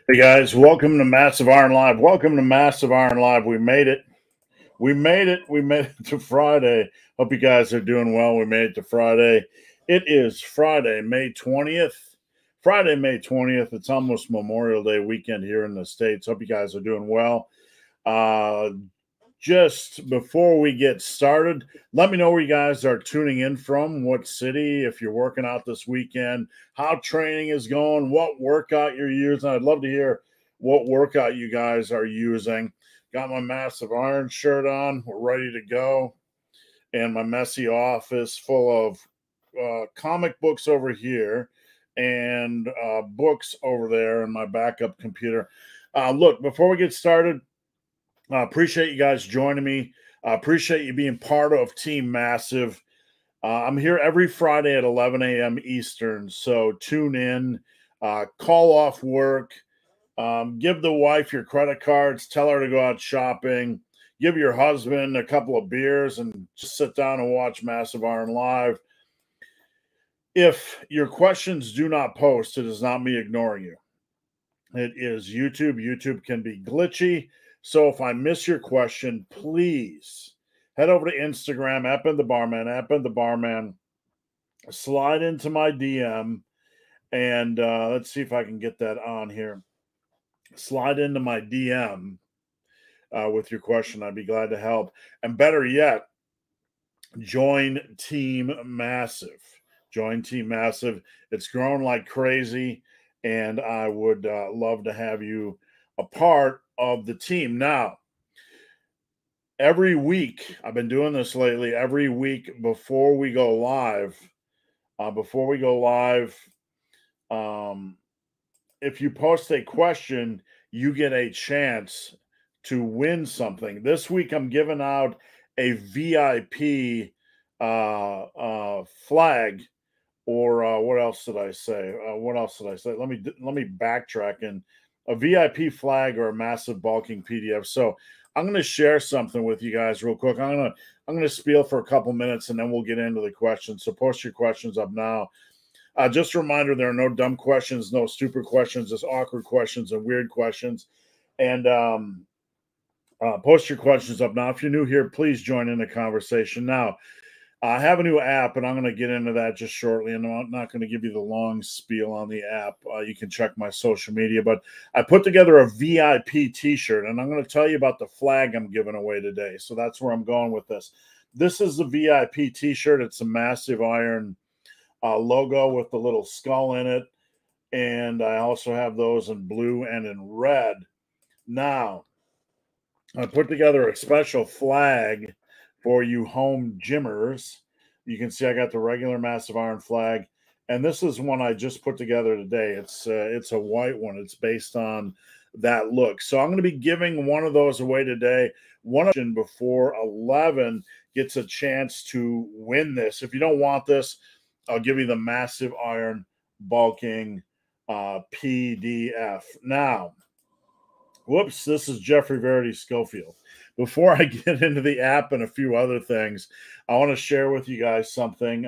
Hey guys, welcome to Massive Iron Live. Welcome to Massive Iron Live. We made it. We made it. We made it to Friday. Hope you guys are doing well. We made it to Friday. It is Friday, May 20th. Friday, May 20th. It's almost Memorial Day weekend here in the States. Hope you guys are doing well. Just before we get started, let me know where you guys are tuning in from, what city, if you're working out this weekend, how training is going, what workout you're using. I'd love to hear what workout you guys are using. Got my Massive Iron shirt on. We're ready to go. And my messy office full of comic books over here and books over there and my backup computer. Look, before we get started, I appreciate you guys joining me. I appreciate you being part of Team Massive. I'm here every Friday at 11 a.m. Eastern, so tune in, call off work, give the wife your credit cards, tell her to go out shopping, give your husband a couple of beers, and just sit down and watch Massive Iron Live. If your questions do not post, it is not me ignoring you. It is YouTube. YouTube can be glitchy. So if I miss your question, please head over to Instagram, @the barman, slide into my DM, and let's see if I can get that on here. Slide into my DM with your question. I'd be glad to help. And better yet, join Team Massive. Join Team Massive. It's grown like crazy, and I would love to have you a part of the team. Now, every week, I've been doing this lately, every week before we go live, if you post a question, you get a chance to win something. This week, I'm giving out a VIP flag, or what else did I say? Let me backtrack. And a VIP flag or a massive bulking PDF. So I'm going to share something with you guys real quick. I'm going to spiel for a couple minutes, and then we'll get into the questions. So post your questions up now. Just a reminder, there are no dumb questions, no stupid questions, just awkward questions and weird questions. And post your questions up now. If you're new here, please join in the conversation. Now, I have a new app, and I'm going to get into that just shortly, and I'm not going to give you the long spiel on the app. You can check my social media, but I put together a VIP t-shirt, and I'm going to tell you about the flag I'm giving away today. So that's where I'm going with this. This is the VIP t-shirt. It's a Massive Iron logo with the little skull in it, and I also have those in blue and in red. Now, I put together a special flag for you home gymmers. You can see I got the regular Massive Iron flag, and this is one I just put together today. It's a white one. It's based on that look. So I'm going to be giving one of those away today. One before 11 gets a chance to win this. If you don't want this, I'll give you the Massive Iron bulking PDF. Now, whoops, this is Geoffrey Verity Schofield. Before I get into the app and a few other things, I want to share with you guys something.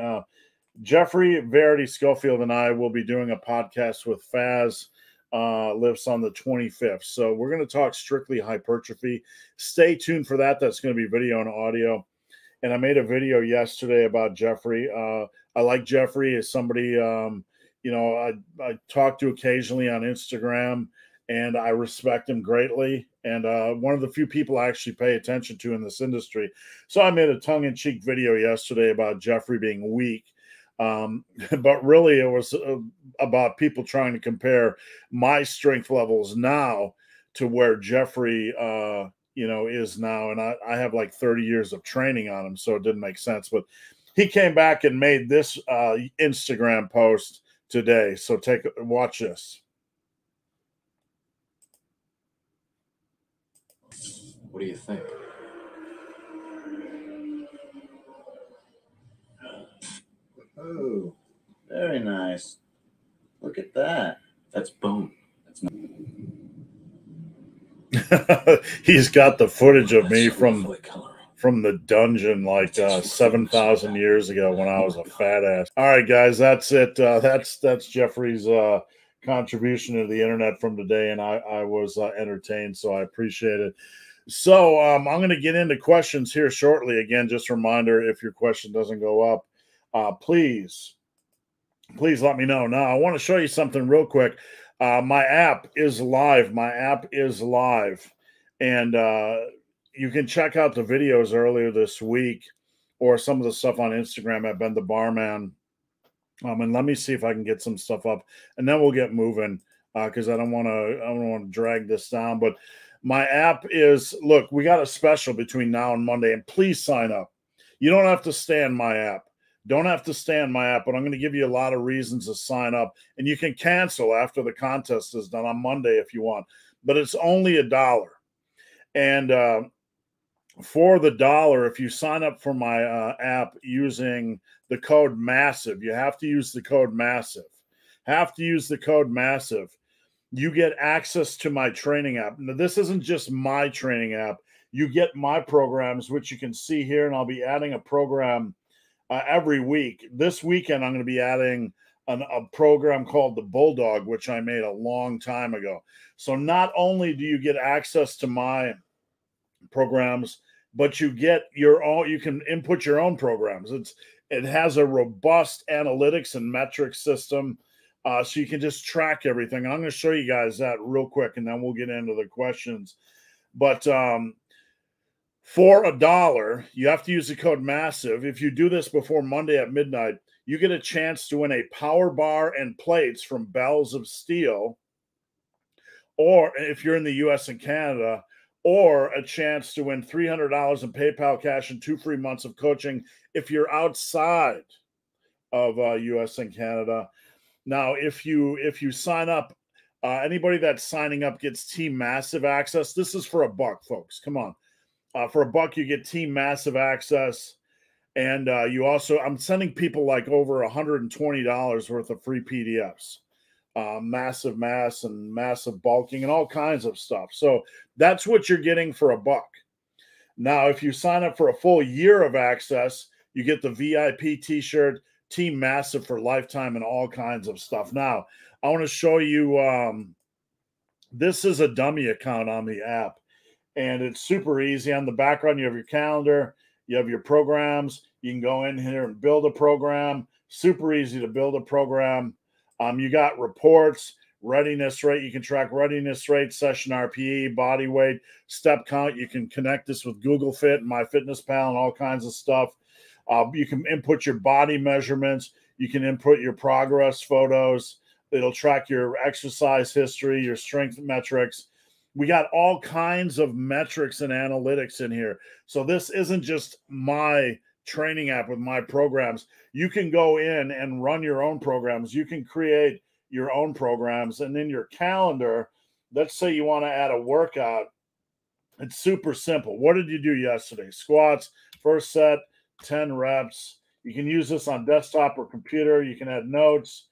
Geoffrey Verity Schofield and I will be doing a podcast with Faz Lifts on the 25th. So we're going to talk strictly hypertrophy. Stay tuned for that. That's going to be video and audio. And I made a video yesterday about Geoffrey. I like Geoffrey as somebody, I talk to occasionally on Instagram, and I respect him greatly. And one of the few people I actually pay attention to in this industry. So I made a tongue-in-cheek video yesterday about Geoffrey being weak. But really it was about people trying to compare my strength levels now to where Geoffrey, is now. And I have like 30 years of training on him, so it didn't make sense. But he came back and made this Instagram post today. So watch this. What do you think? Oh, very nice. Look at that. That's bone. That's not. He's got the footage of me from the dungeon like 7,000 years ago when I was a fat ass. All right, guys, that's it. That's Geoffrey's contribution to the internet from today, and I was entertained, so I appreciate it. So I'm going to get into questions here shortly. Again, just a reminder, if your question doesn't go up, please let me know. Now, I want to show you something real quick. My app is live. And you can check out the videos earlier this week or some of the stuff on Instagram at Ben the Barman. And let me see if I can get some stuff up, and then we'll get moving because I don't want to drag this down. But my app is, look, we got a special between now and Monday, and please sign up. You don't have to stay in my app. Don't have to stay in my app, but I'm going to give you a lot of reasons to sign up, and you can cancel after the contest is done on Monday if you want. But it's only $1, and for the $1, if you sign up for my app using the code MASSIVE, you have to use the code MASSIVE. You get access to my training app. Now, this isn't just my training app. You get my programs, which you can see here, and I'll be adding a program every week. This weekend, I'm going to be adding a program called the Bulldog, which I made a long time ago. So not only do you get access to my programs, but you get your own. You can input your own programs. It has a robust analytics and metrics system, so you can just track everything. And I'm going to show you guys that real quick, and then we'll get into the questions. But for $1, you have to use the code MASSIVE. If you do this before Monday at midnight, you get a chance to win a power bar and plates from Bells of Steel, or if you're in the U.S. and Canada, or a chance to win $300 in PayPal cash and 2 free months of coaching if you're outside of U.S. and Canada. Now, if you sign up, anybody that's signing up gets Team Massive access. This is for $1, folks. Come on. For $1, you get Team Massive access. And you also, I'm sending people like over $120 worth of free PDFs. Massive mass and massive bulking and all kinds of stuff. So that's what you're getting for $1. Now, if you sign up for a full year of access, you get the VIP t-shirt, Team Massive for lifetime, and all kinds of stuff. Now, I want to show you, this is a dummy account on the app, and it's super easy. On the background, you have your calendar, you have your programs. You can go in here and build a program. Super easy to build a program. You got reports, readiness rate. You can track readiness rate, session RPE, body weight, step count. You can connect this with Google Fit and MyFitnessPal and all kinds of stuff. You can input your body measurements. You can input your progress photos. It'll track your exercise history, your strength metrics. We got all kinds of metrics and analytics in here. So this isn't just my training app with my programs. You can go in and run your own programs. You can create your own programs. And in your calendar, let's say you want to add a workout. It's super simple. What did you do yesterday? Squats, first set, 10 reps. You can use this on desktop or computer. You can add notes,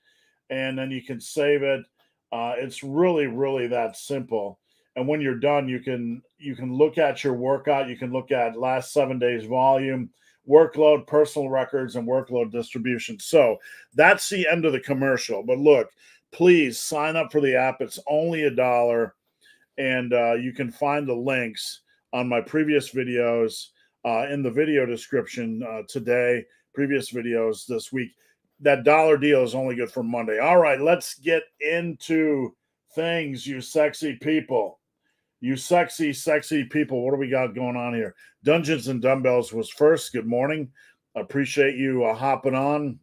and then you can save it. It's really, really that simple. And when you're done, you can look at your workout. You can look at last 7 days volume, workload, personal records, and workload distribution. So that's the end of the commercial. But look, please sign up for the app. It's only $1, and you can find the links on my previous videos in the video description today, previous videos this week. That $1 deal is only good for Monday. All right, let's get into things, you sexy people. You sexy, sexy people. What do we got going on here? Dungeons and Dumbbells was first. Good morning. Appreciate you hopping on.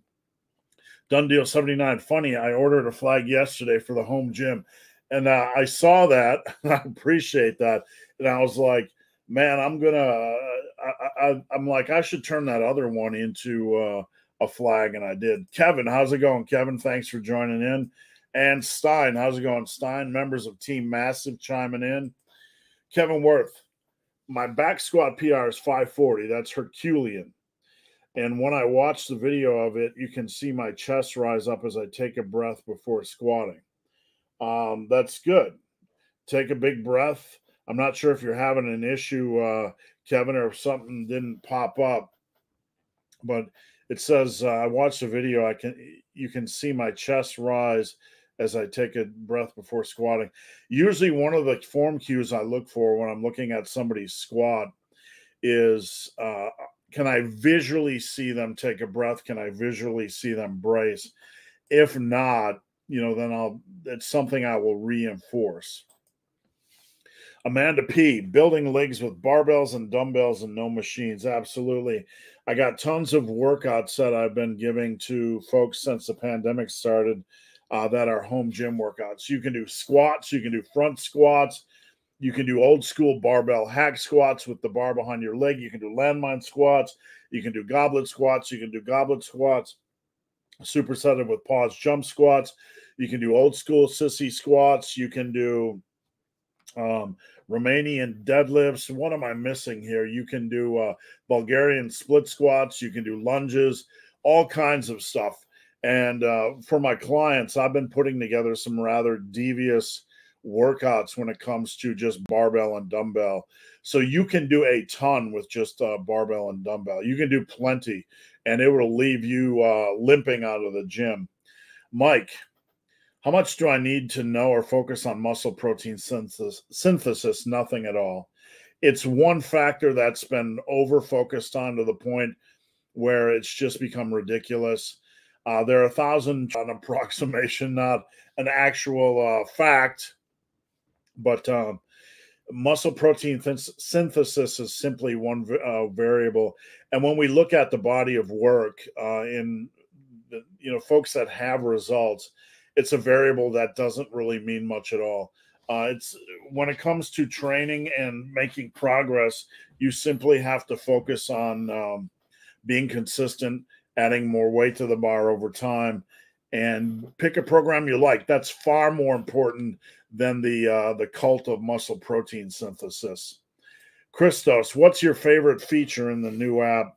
Done Deal 79. Funny, I ordered a flag yesterday for the home gym, and I saw that. I appreciate that. And I was like, man, I'm like, I should turn that other one into a flag, and I did. Kevin, how's it going? Kevin, thanks for joining in. And Stein, how's it going? Stein, members of Team Massive chiming in. Kevin Worth, my back squat PR is 540. That's Herculean. And when I watch the video of it, you can see my chest rise up as I take a breath before squatting. That's good. Take a big breath. I'm not sure if you're having an issue, Kevin, or if something didn't pop up. But it says, I watched the video. You can see my chest rise as I take a breath before squatting. Usually one of the form cues I look for when I'm looking at somebody's squat is, can I visually see them take a breath? Can I visually see them brace? If not, then it's something I will reinforce. Amanda P, building legs with barbells and dumbbells and no machines. Absolutely. I got tons of workouts that I've been giving to folks since the pandemic started that are home gym workouts. You can do squats, you can do front squats, you can do old school barbell hack squats with the bar behind your leg, you can do landmine squats, you can do goblet squats, supersetted with pause jump squats, you can do old school sissy squats, you can do Romanian deadlifts. What am I missing here? You can do Bulgarian split squats. You can do lunges, all kinds of stuff. And for my clients, I've been putting together some rather devious workouts when it comes to just barbell and dumbbell. So you can do a ton with just barbell and dumbbell. You can do plenty, and it will leave you limping out of the gym. Mike, how much do I need to know or focus on muscle protein synthesis? Nothing at all. It's one factor that's been over-focused on to the point where it's just become ridiculous. There are 1,000, an approximation, not an actual fact, but muscle protein synthesis is simply one variable. And when we look at the body of work in folks that have results, it's a variable that doesn't really mean much at all. It's when it comes to training and making progress, you simply have to focus on being consistent, adding more weight to the bar over time, and pick a program you like. That's far more important than the cult of muscle protein synthesis. Christos, what's your favorite feature in the new app?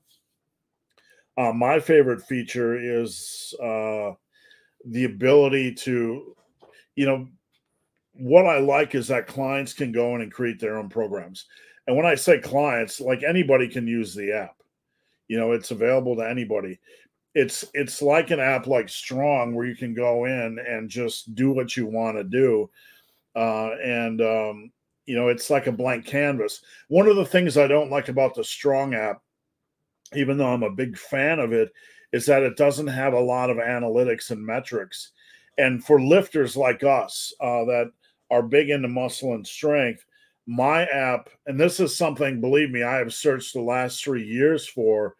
My favorite feature is the ability to, what I like is that clients can go in and create their own programs. And when I say clients, like anybody can use the app. It's available to anybody. It's like an app like Strong where you can go in and just do what you want to do. It's like a blank canvas. One of the things I don't like about the Strong app, even though I'm a big fan of it, is that it doesn't have a lot of analytics and metrics. And for lifters like us that are big into muscle and strength, my app, and this is something, believe me, I have searched the last 3 years for,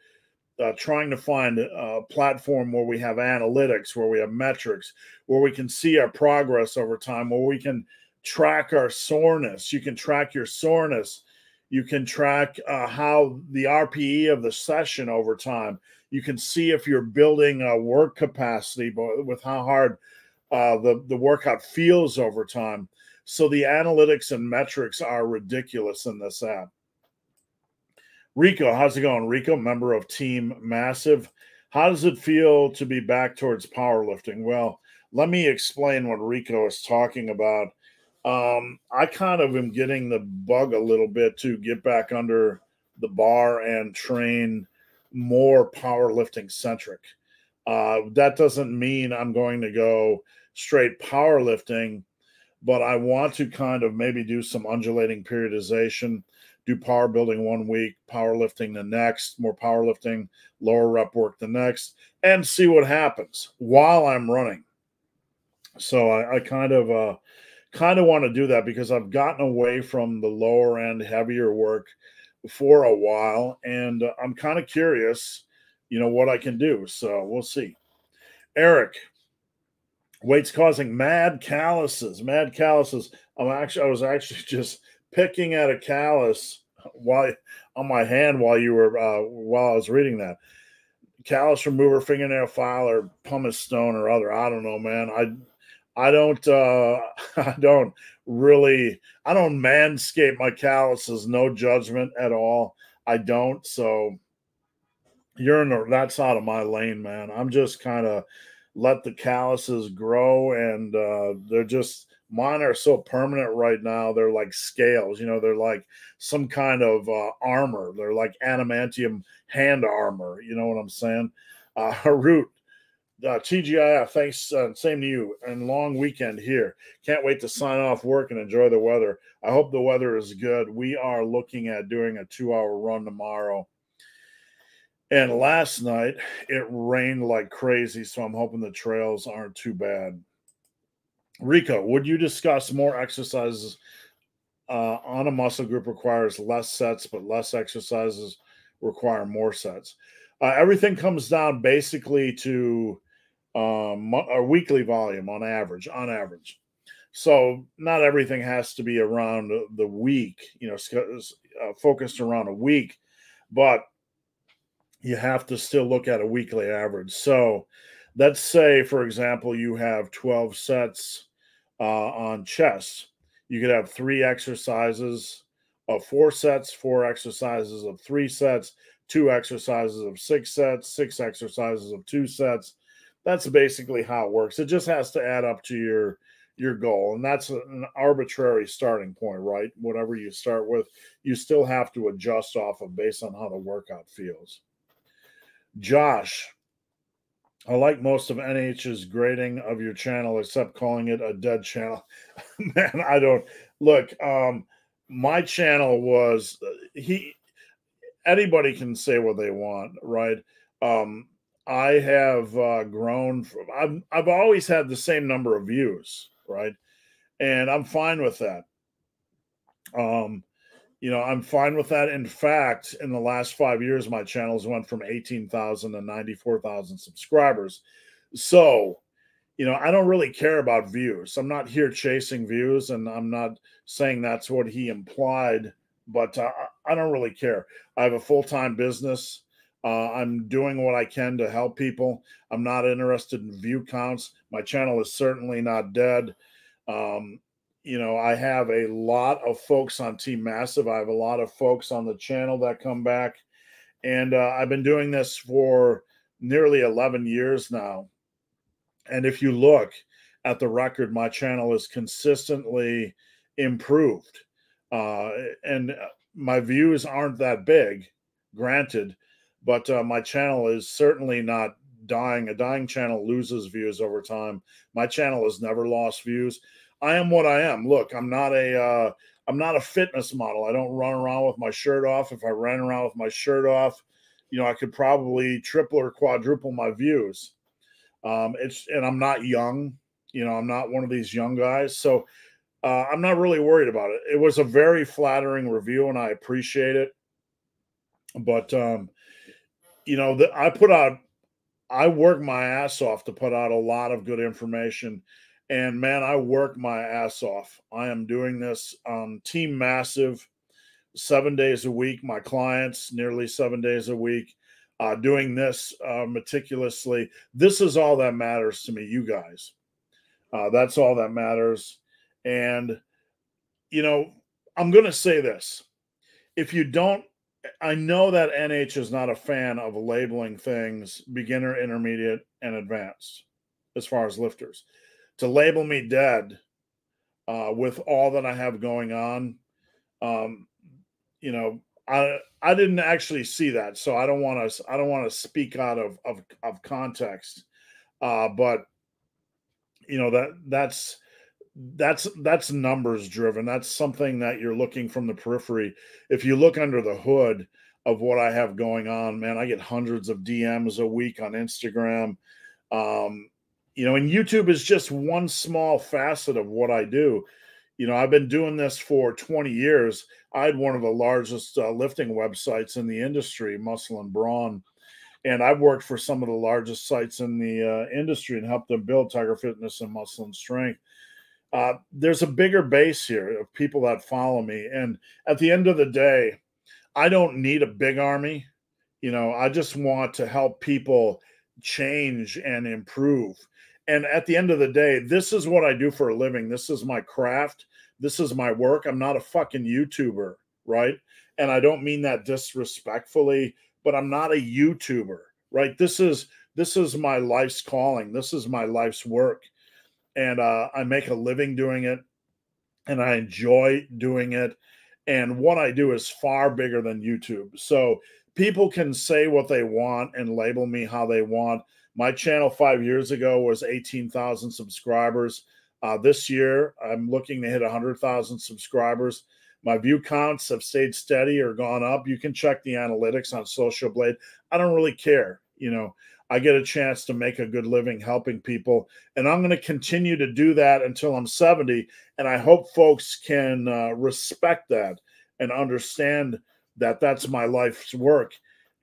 trying to find a platform where we have analytics, where we have metrics, where we can see our progress over time, where we can track our soreness. You can track your soreness. You can track how the RPE of the session over time. You can see if you're building a work capacity with how hard the workout feels over time. So the analytics and metrics are ridiculous in this app. Rico, how's it going? Rico, member of Team Massive. How does it feel to be back towards powerlifting? Well, let me explain what Rico is talking about. I kind of am getting the bug a little bit to get back under the bar and train more powerlifting centric. That doesn't mean I'm going to go straight powerlifting, but I want to kind of maybe do some undulating periodization, do power building 1 week, powerlifting the next, more powerlifting, lower rep work the next, and see what happens while I'm running. So I kind of want to do that because I've gotten away from the lower end, heavier work for a while, and I'm kind of curious, what I can do. So we'll see. Eric, weight's causing mad calluses. I was actually just picking at a callus on my hand while I was reading that. Callus remover, fingernail file, or pumice stone or other. I don't know, man. I don't manscape my calluses. No judgment at all. I don't. So that's out of my lane, man. I'm just kind of let the calluses grow, and mine are so permanent right now. They're like scales, they're like some kind of armor. They're like adamantium hand armor. You know what I'm saying? Harut, TGIF, thanks. Same to you. And long weekend here. Can't wait to sign off work and enjoy the weather. I hope the weather is good. We are looking at doing a 2-hour run tomorrow. And last night it rained like crazy, so I'm hoping the trails aren't too bad. Rico, would you discuss more exercises on a muscle group requires less sets, but less exercises require more sets? Everything comes down basically to a weekly volume on average. So not everything has to be around the week, focused around a week, but you have to still look at a weekly average. So let's say, for example, you have 12 sets on chest. You could have 3 exercises of 4 sets, 4 exercises of 3 sets, 2 exercises of 6 sets, 6 exercises of 2 sets. That's basically how it works. It just has to add up to your goal. And that's an arbitrary starting point, right? Whatever you start with, you still have to adjust off of based on how the workout feels. Josh, I like most of NH's grading of your channel, except calling it a dead channel. Man, I don't look. My channel was anybody can say what they want, right? I have grown. I've always had the same number of views, right? And I'm fine with that. I'm fine with that. In fact, in the last 5 years, my channels went from 18,000 to 94,000 subscribers. So, I don't really care about views. I'm not here chasing views, and I'm not saying that's what he implied, but I don't really care. I have a full-time business. I'm doing what I can to help people. I'm not interested in view counts. My channel is certainly not dead. I have a lot of folks on Team Massive. I have a lot of folks on the channel that come back. And I've been doing this for nearly 11 years now. And if you look at the record, my channel is consistently improved. And my views aren't that big, granted, but my channel is certainly not dying. A dying channel loses views over time. My channel has never lost views. I am what I am. Look, I'm not a fitness model. I don't run around with my shirt off. If I ran around with my shirt off, I could probably triple or quadruple my views. And I'm not young. I'm not one of these young guys. So I'm not really worried about it. It was a very flattering review, and I appreciate it. But I work my ass off to put out a lot of good information. And man, I work my ass off. I am doing this on Team Massive 7 days a week. My clients nearly 7 days a week, doing this meticulously. This is all that matters to me, you guys. That's all that matters. And, I'm going to say this. If you don't, I know that NH is not a fan of labeling things beginner, intermediate, and advanced as far as lifters. To label me dead with all that I have going on, I didn't actually see that, so I don't want to speak out of context. But that's numbers driven. That's something that you're looking from the periphery. If you look under the hood of what I have going on, man, I get hundreds of DMs a week on Instagram. And YouTube is just one small facet of what I do. I've been doing this for 20 years. I had one of the largest lifting websites in the industry, Muscle and Brawn. And I've worked for some of the largest sites in the industry and helped them build Tiger Fitness and Muscle and Strength. There's a bigger base here of people that follow me. And at the end of the day, I don't need a big army. I just want to help people change and improve. And at the end of the day, this is what I do for a living. This is my craft. This is my work. I'm not a fucking YouTuber, right? And I don't mean that disrespectfully, but I'm not a YouTuber, right? This is my life's calling. This is my life's work. And I make a living doing it, and I enjoy doing it. And what I do is far bigger than YouTube. So people can say what they want and label me how they want. My channel 5 years ago was 18,000 subscribers. This year, I'm looking to hit 100,000 subscribers. My view counts have stayed steady or gone up. You can check the analytics on Social Blade. I don't really care. You know, I get a chance to make a good living helping people, and I'm going to continue to do that until I'm 70. And I hope folks can respect that and understand that that's my life's work.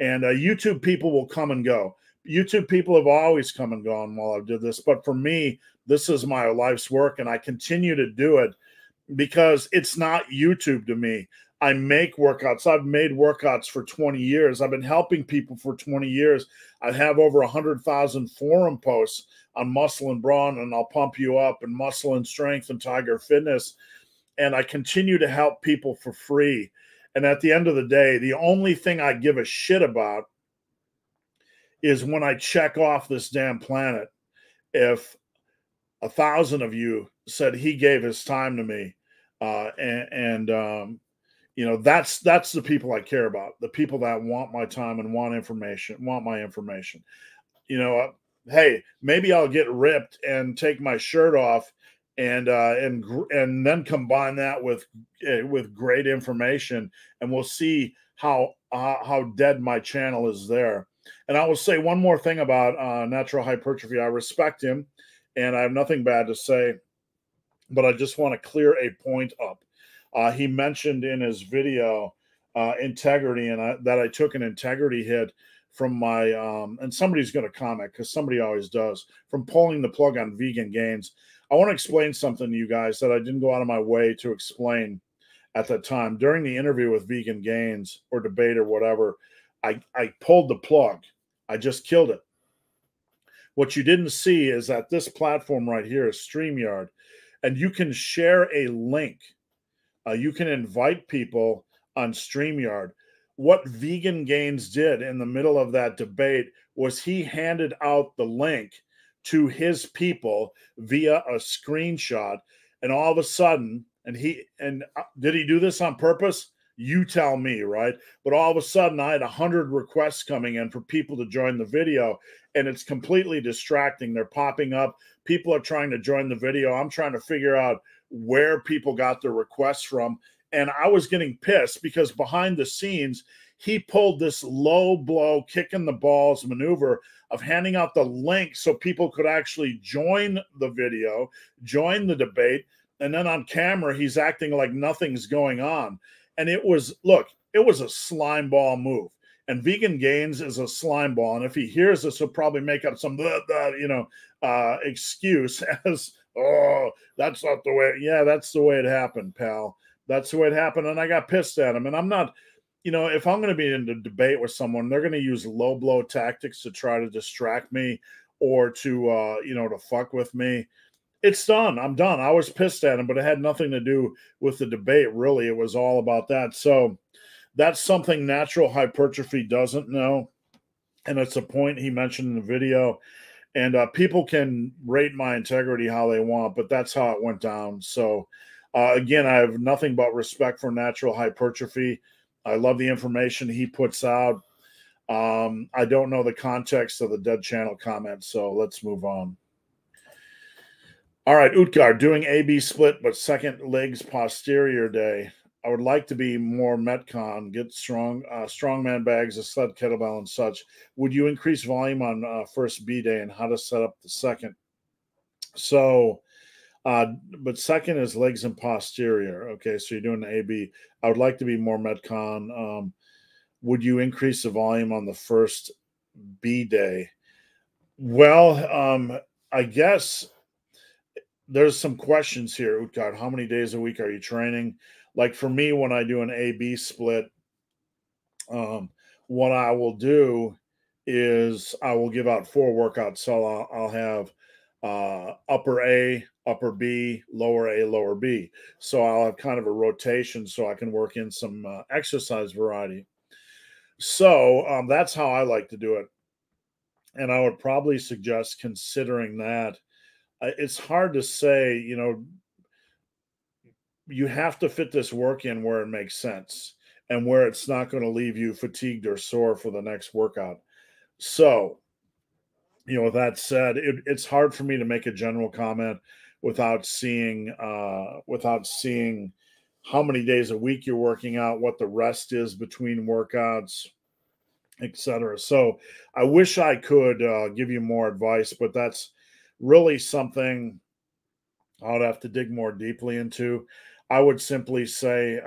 And YouTube people will come and go. YouTube people have always come and gone while I did this. But for me, this is my life's work, and I continue to do it because it's not YouTube to me. I make workouts. I've made workouts for 20 years. I've been helping people for 20 years. I have over 100,000 forum posts on muscle and brawn, and I'll pump you up, and muscle and strength and Tiger Fitness. And I continue to help people for free. And at the end of the day, the only thing I give a shit about is when I check off this damn planet. If 1,000 of you said he gave his time to me, you know, that's the people I care about, the people that want my time and want my information. You know, hey, maybe I'll get ripped and take my shirt off and then combine that with great information, and we'll see how dead my channel is there. And I will say one more thing about natural hypertrophy. I respect him, and I have nothing bad to say, but I just want to clear a point up. He mentioned in his video integrity, and that I took an integrity hit from my, and somebody's going to comment because somebody always does, from pulling the plug on vegan gains. I want to explain something to you guys that I didn't go out of my way to explain at that time. During the interview with Vegan Gains or debate or whatever, I pulled the plug. I just killed it. What you didn't see is that this platform right here is StreamYard, and you can share a link. You can invite people on StreamYard. What Vegan Gains did in the middle of that debate was he handed out the link to his people via a screenshot, and all of a sudden, did he do this on purpose? You tell me, right? But all of a sudden, I had 100 requests coming in for people to join the video, and it's completely distracting. They're popping up. People are trying to join the video. I'm trying to figure out where people got their requests from, and I was getting pissed because behind the scenes, he pulled this low blow, kicking the balls maneuver of handing out the link so people could actually join the video, join the debate, and then on camera, he's acting like nothing's going on. And it was a slime ball move. And Vegan Gains is a slime ball. And if he hears this, he'll probably make up some, excuse as, oh, that's not the way. Yeah, that's the way it happened, pal. That's the way it happened. And I got pissed at him. And I'm not, if I'm going to be in a debate with someone, they're going to use low blow tactics to try to distract me or to, to fuck with me. It's done. I'm done. I was pissed at him, but it had nothing to do with the debate, really. It was all about that. So that's something natural hypertrophy doesn't know. And it's a point he mentioned in the video. And people can rate my integrity how they want, but that's how it went down. So, again, I have nothing but respect for natural hypertrophy. I love the information he puts out. I don't know the context of the dead channel comments, so let's move on. All right, Utgar, doing AB split, but second legs posterior day. I would like to be more Metcon, get strongman bags, a sled kettlebell and such. Would you increase volume on first B day, and how to set up the second? So, but second is legs and posterior. Okay, so you're doing the AB. I would like to be more Metcon. Would you increase the volume on the first B day? Well, I guess there's some questions here, Utgard. How many days a week are you training? Like for me, when I do an A-B split, what I will do is I will give out 4 workouts. So I'll have upper A, upper B, lower A, lower B. So I'll have kind of a rotation so I can work in some exercise variety. So that's how I like to do it. And I would probably suggest considering that. It's hard to say, you have to fit this work in where it makes sense and where it's not going to leave you fatigued or sore for the next workout. So you know, with that said, it's hard for me to make a general comment without seeing how many days a week you're working out, what the rest is between workouts, etc. So I wish I could give you more advice, but that's really something I would have to dig more deeply into. I would simply say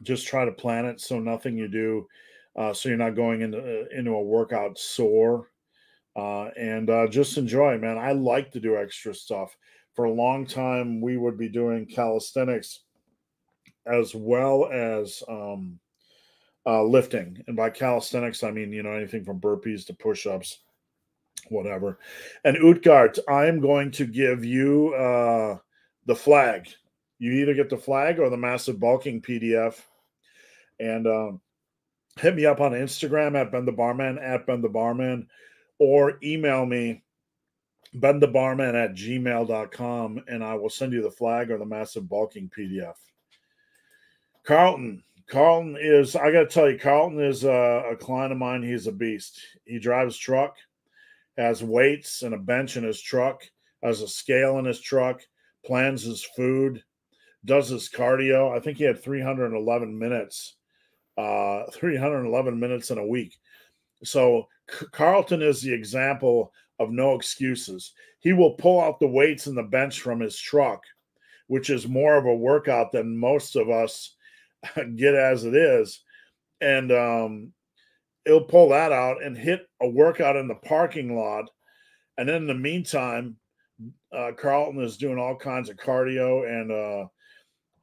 just try to plan it so nothing you do, so you're not going into a workout sore, and just enjoy, man. I like to do extra stuff. For a long time, we would be doing calisthenics as well as lifting, and by calisthenics, I mean, you know, anything from burpees to push-ups, whatever. And Utgard, I am going to give you the flag. You either get the flag or the massive bulking PDF. And hit me up on Instagram at Ben the Barman, at Ben the Barman, or email me, benthebarman@gmail.com, and I will send you the flag or the massive bulking PDF. Carlton is, I got to tell you, Carlton is a client of mine. He's a beast. He drives truck, has weights and a bench in his truck, has a scale in his truck, plans his food, does his cardio. I think he had 311 minutes in a week. So Carlton is the example of no excuses. He will pull out the weights and the bench from his truck, which is more of a workout than most of us get as it is. And he'll pull that out and hit a workout in the parking lot. And then in the meantime, Carlton is doing all kinds of cardio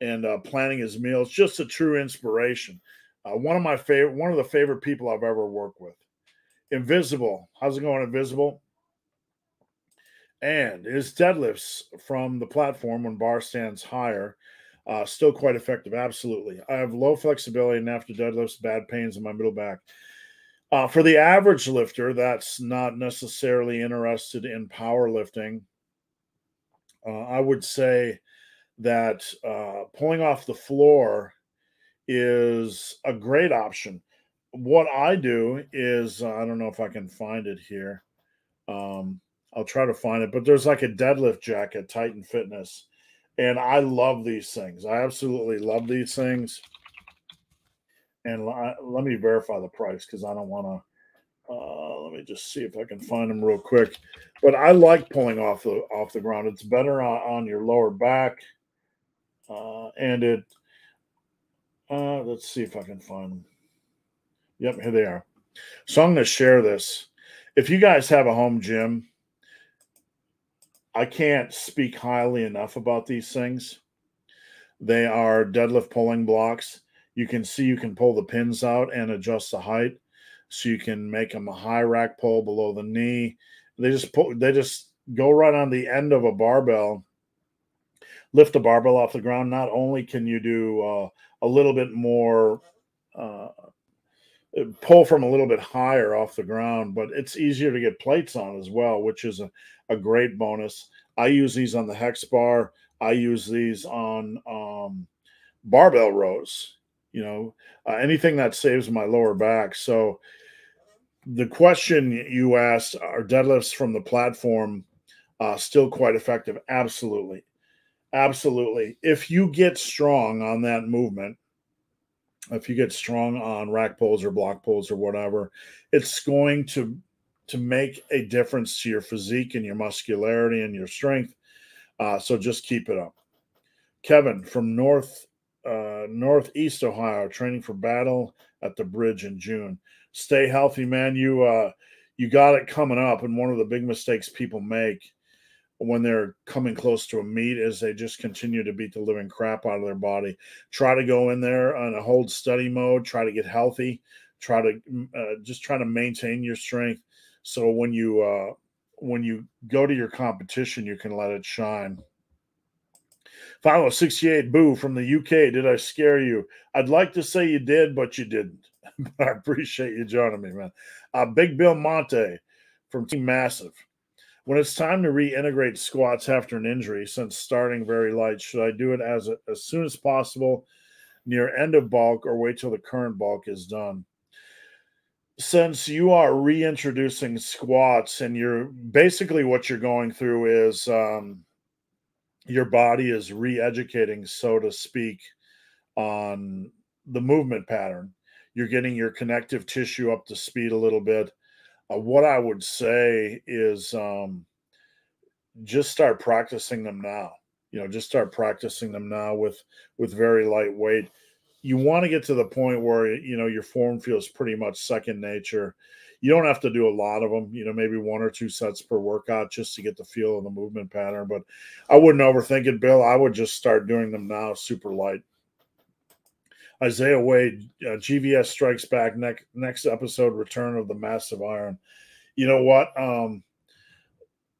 and planning his meals. Just a true inspiration. One of the favorite people I've ever worked with. Invisible. How's it going, Invisible? And his deadlifts from the platform when bar stands higher, still quite effective. Absolutely. I have low flexibility and after deadlifts, bad pains in my middle back. For the average lifter that's not necessarily interested in powerlifting, I would say that pulling off the floor is a great option. What I do is, I don't know if I can find it here. I'll try to find it, but there's like a deadlift jack at Titan Fitness, and I love these things. I absolutely love these things. And let me verify the price because I don't want to. Let me just see if I can find them real quick. But I like pulling off the ground. It's better on your lower back, and it. Let's see if I can find them. Yep, here they are. So I'm going to share this. If you guys have a home gym, I can't speak highly enough about these things. They are deadlift pulling blocks. You can see you can pull the pins out and adjust the height. So you can make them a high rack pull below the knee. They just go right on the end of a barbell. Lift the barbell off the ground. Not only can you do a little bit more, pull from a little bit higher off the ground, but it's easier to get plates on as well, which is a great bonus. I use these on the hex bar. I use these on barbell rows, anything that saves my lower back. So the question you asked, are deadlifts from the platform still quite effective? Absolutely. Absolutely. If you get strong on that movement, if you get strong on rack pulls or block pulls or whatever, it's going to make a difference to your physique and your muscularity and your strength. So just keep it up. Kevin from Northeast Ohio, training for battle at the bridge in June. Stay healthy, man. You got it coming up. And one of the big mistakes people make when they're coming close to a meet is they just continue to beat the living crap out of their body. Try to go in there on a hold steady mode. Try to get healthy. Try to maintain your strength. So when you go to your competition, you can let it shine. Follow 68 Boo from the UK. Did I scare you? I'd like to say you did, but you didn't. But I appreciate you joining me, man. Big Bill Monte from Team Massive. When it's time to reintegrate squats after an injury, since starting very light, should I do it as soon as possible, near end of bulk, or wait till the current bulk is done? since you are reintroducing squats, and you're basically what you're going through is your body is re-educating, so to speak, on the movement pattern. You're getting your connective tissue up to speed a little bit. What I would say is just start practicing them now. Just start practicing them now with very lightweight. You want to get to the point where your form feels pretty much second nature. You don't have to do a lot of them, maybe 1 or 2 sets per workout just to get the feel of the movement pattern. But I wouldn't overthink it, Bill. I would just start doing them now, super light. Isaiah Wade, GVS strikes back. Next episode, return of the massive iron. You know what?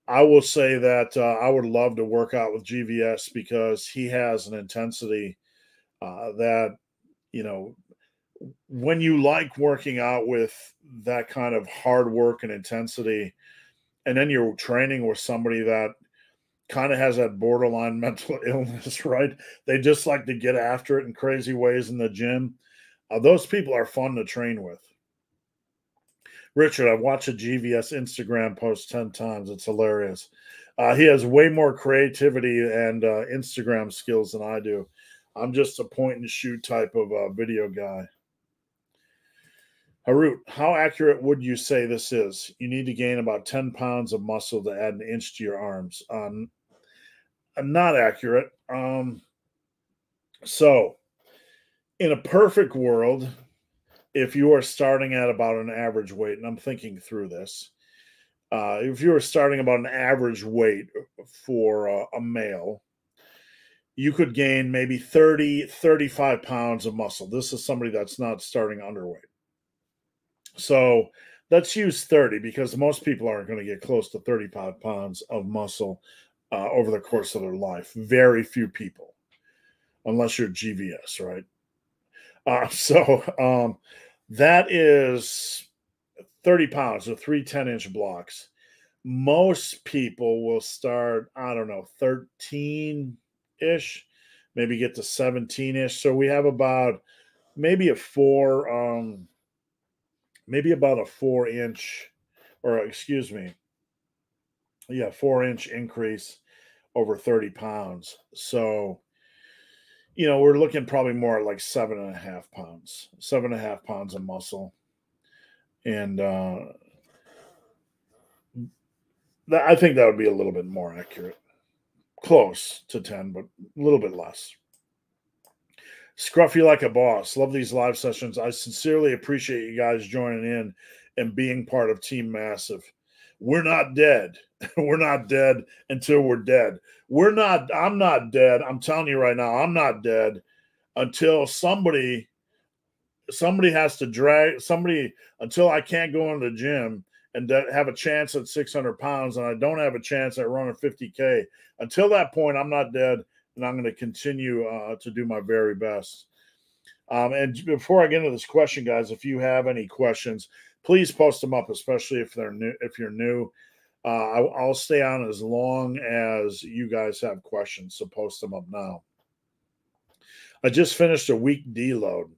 I will say that I would love to work out with GVS because he has an intensity that, when you like working out with that kind of hard work and intensity, and then you're training with somebody that kind of has that borderline mental illness, right? They just like to get after it in crazy ways in the gym. Those people are fun to train with. Richard, I've watched a GVS Instagram post 10 times. It's hilarious. He has way more creativity and Instagram skills than I do. I'm just a point and shoot type of video guy. Harut, how accurate would you say this is? You need to gain about 10 pounds of muscle to add an inch to your arms. Not accurate. So, in a perfect world, if you are starting at about an average weight, and I'm thinking through this, if you are starting about an average weight for a male, you could gain maybe 30, 35 pounds of muscle. This is somebody that's not starting underweight. So let's use 30 because most people aren't going to get close to 35 pounds of muscle over the course of their life. Very few people, unless you're GVS, right? So that is 30 pounds, so 3 10-inch blocks. Most people will start, 13-ish, maybe get to 17-ish. So we have about maybe a 4-inch, or 4-inch increase over 30 pounds. So, we're looking probably more like 7.5 pounds, 7.5 pounds of muscle. And I think that would be a little bit more accurate. Close to 10, but a little bit less. Scruffy like a boss. Love these live sessions. I sincerely appreciate you guys joining in and being part of Team Massive. We're not dead. We're not dead until we're dead. I'm not dead. I'm telling you right now, I'm not dead until somebody has to drag somebody, until I can't go into the gym and have a chance at 600 pounds, and I don't have a chance at running 50K. Until that point, I'm not dead, and I'm going to continue to do my very best. And before I get into this question, guys, if you have any questions, please post them up, especially if they're new. If you're new, I'll stay on as long as you guys have questions, so post them up now. I just finished a week deload.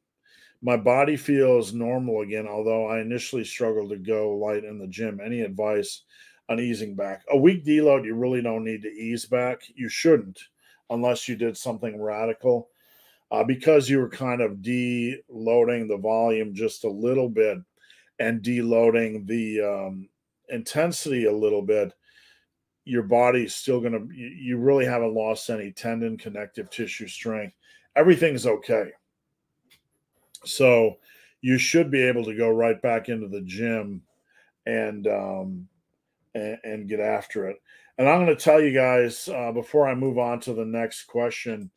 My body feels normal again, although I initially struggled to go light in the gym. Any advice on easing back? A week deload, you really don't need to ease back. You shouldn't, unless you did something radical, because you were kind of deloading the volume just a little bit and deloading the intensity a little bit. Your body's still going to, you really haven't lost any tendon, connective tissue strength. Everything's okay. So you should be able to go right back into the gym and get after it. And I'm going to tell you guys before I move on to the next question,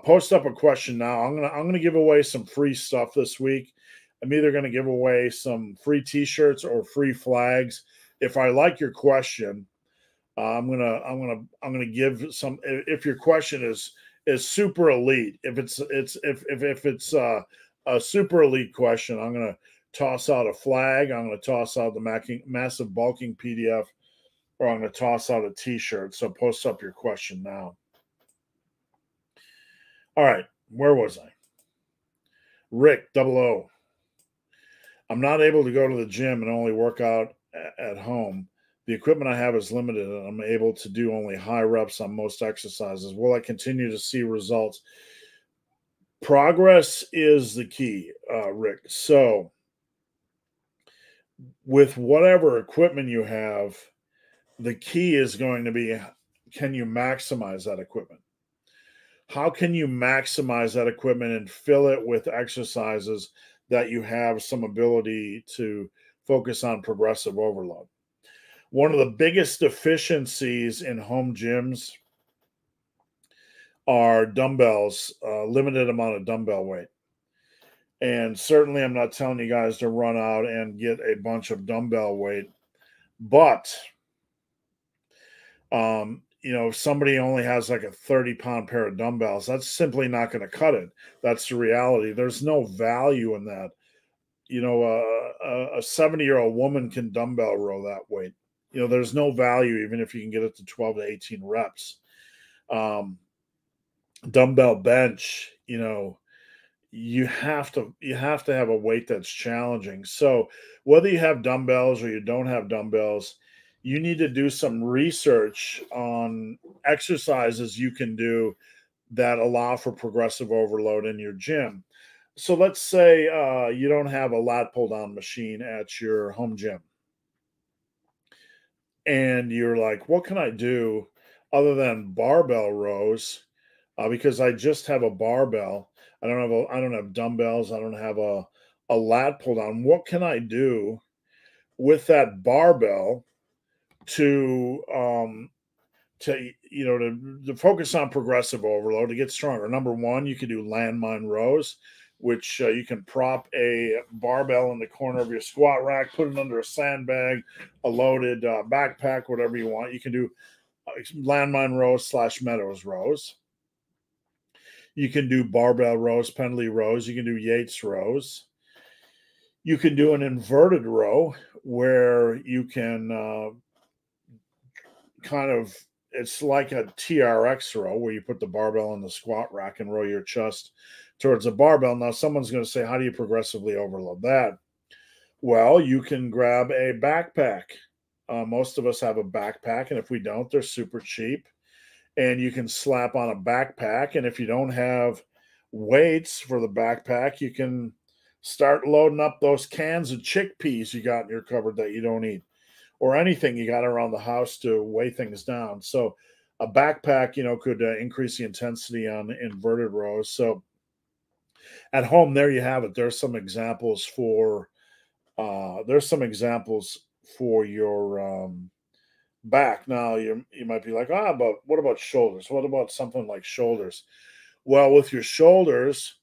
post up a question now. I'm going to give away some free stuff this week. I'm either going to give away some free T-shirts or free flags. If I like your question, I'm gonna give some. If your question is super elite, if it's a super elite question, I'm going to toss out a flag. I'm going to toss out the massive bulking PDF, or I'm going to toss out a T-shirt. So post up your question now. All right. Where was I? Rick 00. I'm not able to go to the gym and only work out at home. The equipment I have is limited, and I'm able to do only high reps on most exercises. Will I continue to see results? Progress is the key, Rick. So, with whatever equipment you have, the key is going to be, can you maximize that equipment? How can you maximize that equipment and fill it with exercises that you have some ability to focus on progressive overload? One of the biggest deficiencies in home gyms are dumbbells, limited amount of dumbbell weight. And certainly I'm not telling you guys to run out and get a bunch of dumbbell weight, but if somebody only has like a 30-pound pair of dumbbells, that's simply not going to cut it. That's the reality. There's no value in that. A 70-year-old woman can dumbbell row that weight. There's no value even if you can get it to 12 to 18 reps. Dumbbell bench, you have to have a weight that's challenging. So whether you have dumbbells or you don't have dumbbells, you need to do some research on exercises you can do that allow for progressive overload in your gym. So let's say you don't have a lat pull down machine at your home gym. And you're like, what can I do other than barbell rows? Because I just have a barbell. I don't have dumbbells. I don't have a lat pull down. What can I do with that barbell to focus on progressive overload to get stronger? Number one, you could do landmine rows, which you can prop a barbell in the corner of your squat rack, put it under a sandbag, a loaded backpack, whatever you want. You can do landmine rows / Meadows rows. You can do barbell rows, Pendley rows. You can do Yates rows. You can do an inverted row where you can it's like a TRX row where you put the barbell in the squat rack and row your chest towards the barbell. Now, someone's going to say, how do you progressively overload that? Well, you can grab a backpack. Most of us have a backpack, and if we don't, they're super cheap. And you can slap on a backpack, and if you don't have weights for the backpack, you can start loading up those cans of chickpeas you got in your cupboard that you don't eat, or anything you got around the house to weigh things down. So a backpack, could increase the intensity on inverted rows. So at home, there you have it. There's some examples for your back. Now you might be like, but what about shoulders? What about something like shoulders? Well, with your shoulders,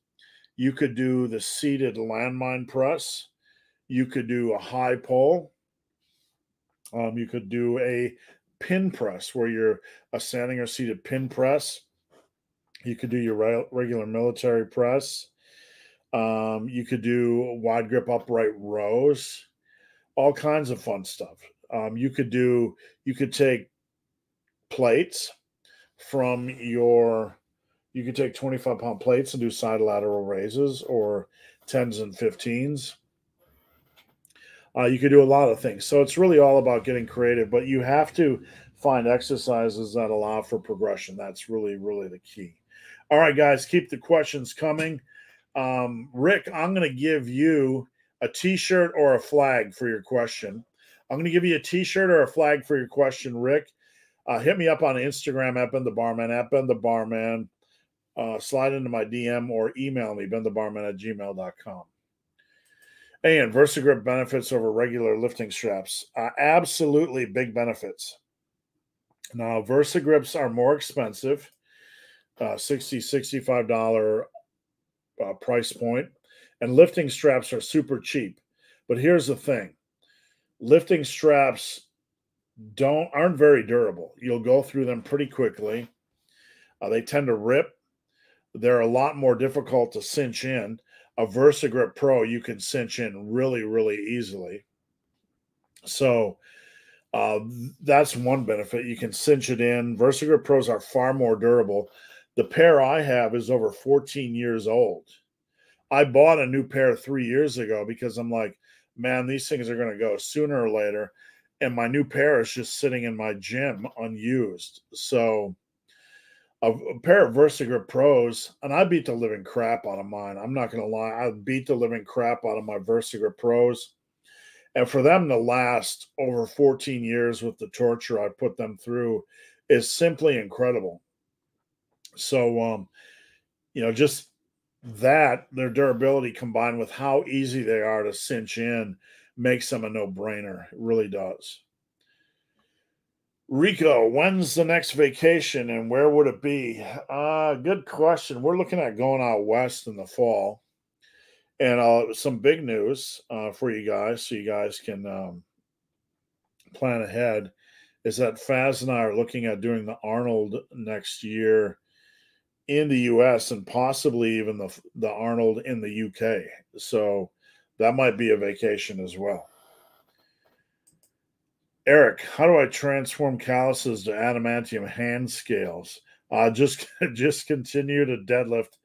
you could do the seated landmine press. You could do a high pull. You could do a pin press where you're a standing or seated pin press. You could do your regular military press. You could do wide grip upright rows, all kinds of fun stuff. You could take plates from you could take 25-pound plates and do side lateral raises or 10s and 15s. You could do a lot of things. So it's really all about getting creative, but you have to find exercises that allow for progression. That's really, really the key. All right, guys, keep the questions coming. Rick, I'm going to give you a T-shirt or a flag for your question. I'm going to give you a T-shirt or a flag for your question, Rick. Hit me up on Instagram at BenTheBarman, at BenTheBarman. Slide into my DM or email me, benthebarman@gmail.com. And VersaGrip benefits over regular lifting straps. Absolutely big benefits. Now, VersaGrips are more expensive, $60, $65 price point, and lifting straps are super cheap. But here's the thing. Lifting straps aren't very durable. You'll go through them pretty quickly. They tend to rip. They're a lot more difficult to cinch in. A VersaGrip Pro, you can cinch in really, really easily. So that's one benefit. You can cinch it in. VersaGrip Pros are far more durable. The pair I have is over 14 years old. I bought a new pair 3 years ago because I'm like, man, these things are going to go sooner or later. And my new pair is just sitting in my gym unused. So a pair of VersaGrip Pros, and I beat the living crap out of mine. I'm not going to lie. I beat the living crap out of my VersaGrip Pros. And for them to last over 14 years with the torture I put them through is simply incredible. So, just that, their durability combined with how easy they are to cinch in makes them a no-brainer. It really does. Rico, when's the next vacation and where would it be? Good question. We're looking at going out west in the fall. And some big news for you guys, so you guys can plan ahead, is that Faz and I are looking at doing the Arnold next year in the U.S. and possibly even the Arnold in the U.K. So that might be a vacation as well. Eric, how do I transform calluses to adamantium hand scales? Just continue to deadlift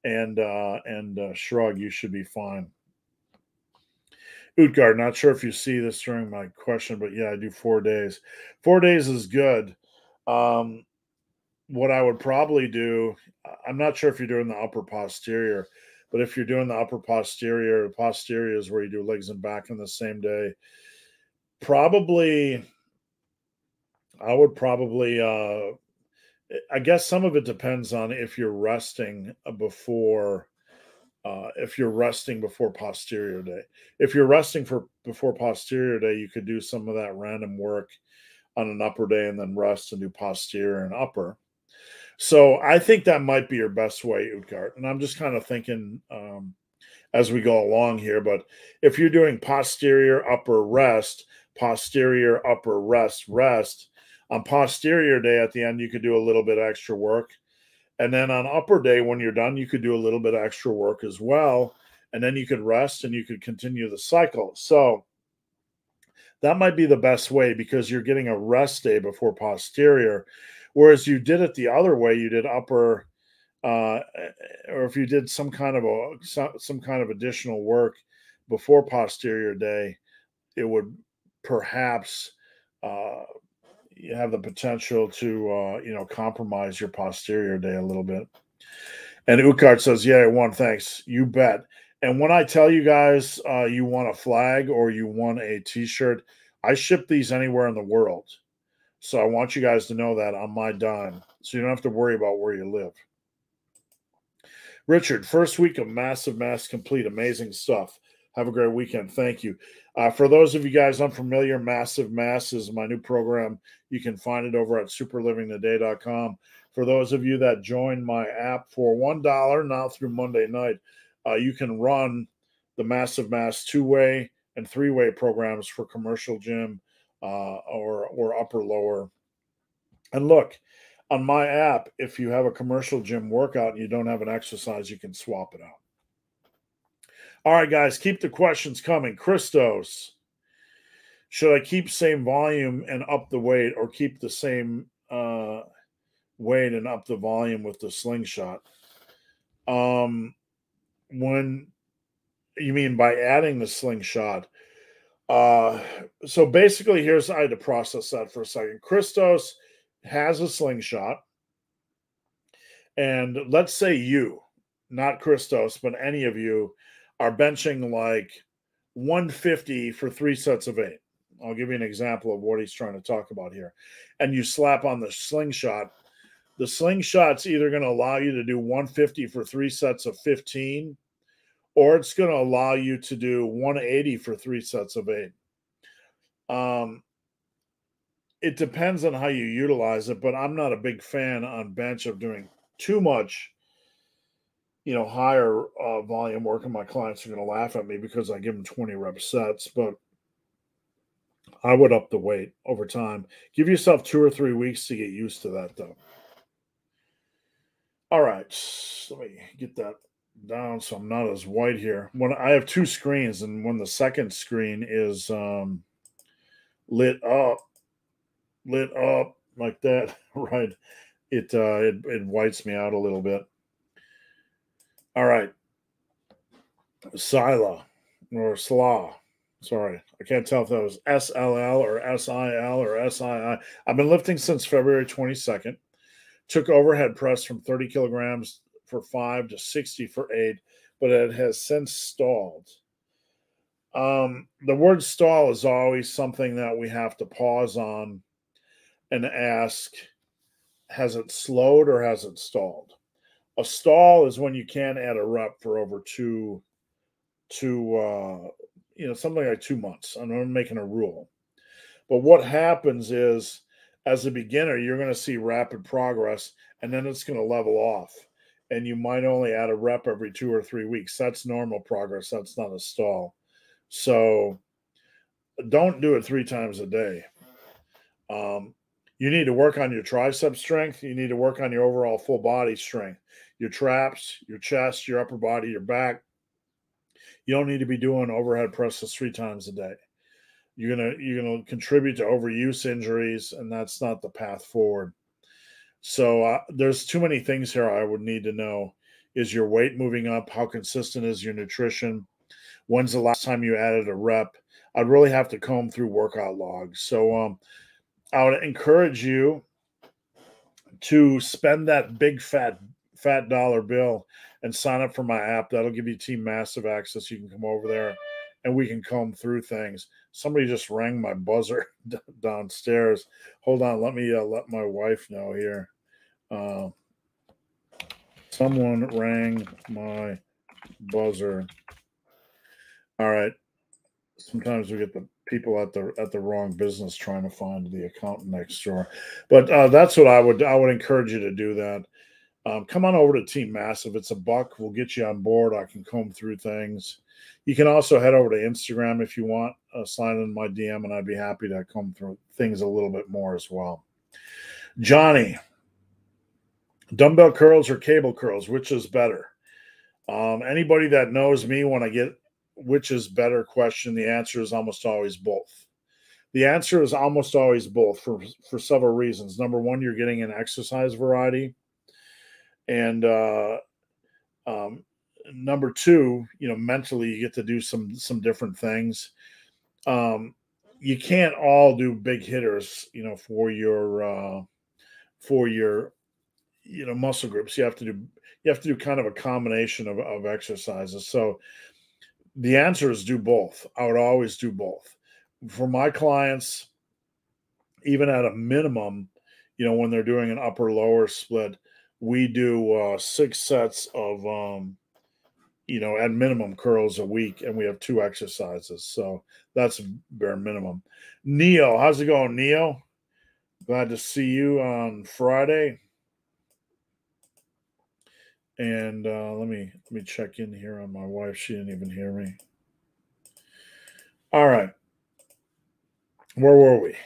and shrug. You should be fine. Utgard, not sure if you see this during my question, but yeah, I do 4 days. 4 days is good. What I would probably do, I'm not sure if you're doing the upper posterior, but if you're doing the upper posterior, the posterior is where you do legs and back in the same day. I would probably, I guess some of it depends on if you're resting before posterior day. If you're resting before posterior day, you could do some of that random work on an upper day and then rest and do posterior and upper. So I think that might be your best way, Utgard. And I'm just kind of thinking as we go along here. But if you're doing posterior, upper, rest, posterior, upper, rest, on posterior day at the end, you could do a little bit of extra work. And then on upper day, when you're done, you could do a little bit of extra work as well. And then you could rest and you could continue the cycle. So that might be the best way because you're getting a rest day before posterior. Whereas you did it the other way, you did upper, or if you did some kind of additional work before posterior day, it would perhaps you have the potential to compromise your posterior day a little bit. And Ukart says, yeah, I won. Thanks. You bet. And when I tell you guys you want a flag or you want a t-shirt, I ship these anywhere in the world. So I want you guys to know that on my dime. So you don't have to worry about where you live. Richard, first week of Massive Mass complete. Amazing stuff. Have a great weekend. Thank you. For those of you guys unfamiliar, Massive Mass is my new program. You can find it over at superlivingtoday.com. For those of you that join my app for $1 now through Monday night, you can run the Massive Mass 2-way and 3-way programs for commercial gym or upper lower. And look, on my app, if you have a commercial gym workout and you don't have an exercise, you can swap it out. All right, guys, keep the questions coming. Christos, should I keep same volume and up the weight or keep the same weight and up the volume with the Slingshot? When you mean by adding the Slingshot? So basically, I had to process that for a second. Christos has a Slingshot. And let's say you, not Christos, but any of you, are benching like 150 for 3 sets of 8. I'll give you an example of what he's trying to talk about here. And you slap on the Slingshot. The Slingshot's either going to allow you to do 150 for 3 sets of 15, or it's going to allow you to do 180 for 3 sets of 8. It depends on how you utilize it, but I'm not a big fan on bench of doing too much higher volume work, and my clients are going to laugh at me because I give them 20 rep sets, but I would up the weight over time. Give yourself 2 or 3 weeks to get used to that, though. All right, let me get that down so I'm not as white here. When I have 2 screens, and when the second screen is lit up like that, right, it whites me out a little bit. All right. Sila or Slaw. Sorry, I can't tell if that was SLL or SIL or SII. I've been lifting since February 22nd. Took overhead press from 30 kilograms for 5 to 60 for 8, but it has since stalled. The word stall is always something that we have to pause on and ask, has it slowed or has it stalled? A stall is when you can't add a rep for over something like 2 months. I'm making a rule. But what happens is, as a beginner, you're going to see rapid progress, and then it's going to level off. And you might only add a rep every 2 or 3 weeks. That's normal progress. That's not a stall. So don't do it 3 times a day. You need to work on your tricep strength. You need to work on your overall full body strength, your traps, your chest, your upper body, your back. You don't need to be doing overhead presses 3 times a day. You're gonna contribute to overuse injuries, and that's not the path forward. So there's too many things here I would need to know. Is your weight moving up? How consistent is your nutrition? When's the last time you added a rep? I'd really have to comb through workout logs. So I would encourage you to spend that big fat dollar bill and sign up for my app. That'll give you Team Massive access. You can come over there and we can comb through things. Somebody just rang my buzzer downstairs. Hold on. Let me let my wife know here. Someone rang my buzzer. All right. Sometimes we get the people at the wrong business trying to find the account next door. But that's what I would encourage you to do that. Come on over to Team Massive. It's $1. We'll get you on board. I can comb through things. You can also head over to Instagram if you want. Slide in my DM, and I'd be happy to comb through things a little bit more as well. Johnny, dumbbell curls or cable curls, which is better? Anybody that knows me, when I get which is better question, the answer is almost always both. The answer is almost always both for several reasons. Number one, you're getting an exercise variety. And number two, mentally you get to do some different things. You can't all do big hitters, for your muscle groups. You have to do kind of a combination of exercises. So the answer is do both. I would always do both. For my clients, even at a minimum, when they're doing an upper lower split, we do 6 sets of at minimum curls a week, and we have 2 exercises. So that's bare minimum. Neo, how's it going, Neo? Glad to see you on Friday. And let me check in here on my wife. She didn't even hear me. All right. Where were we?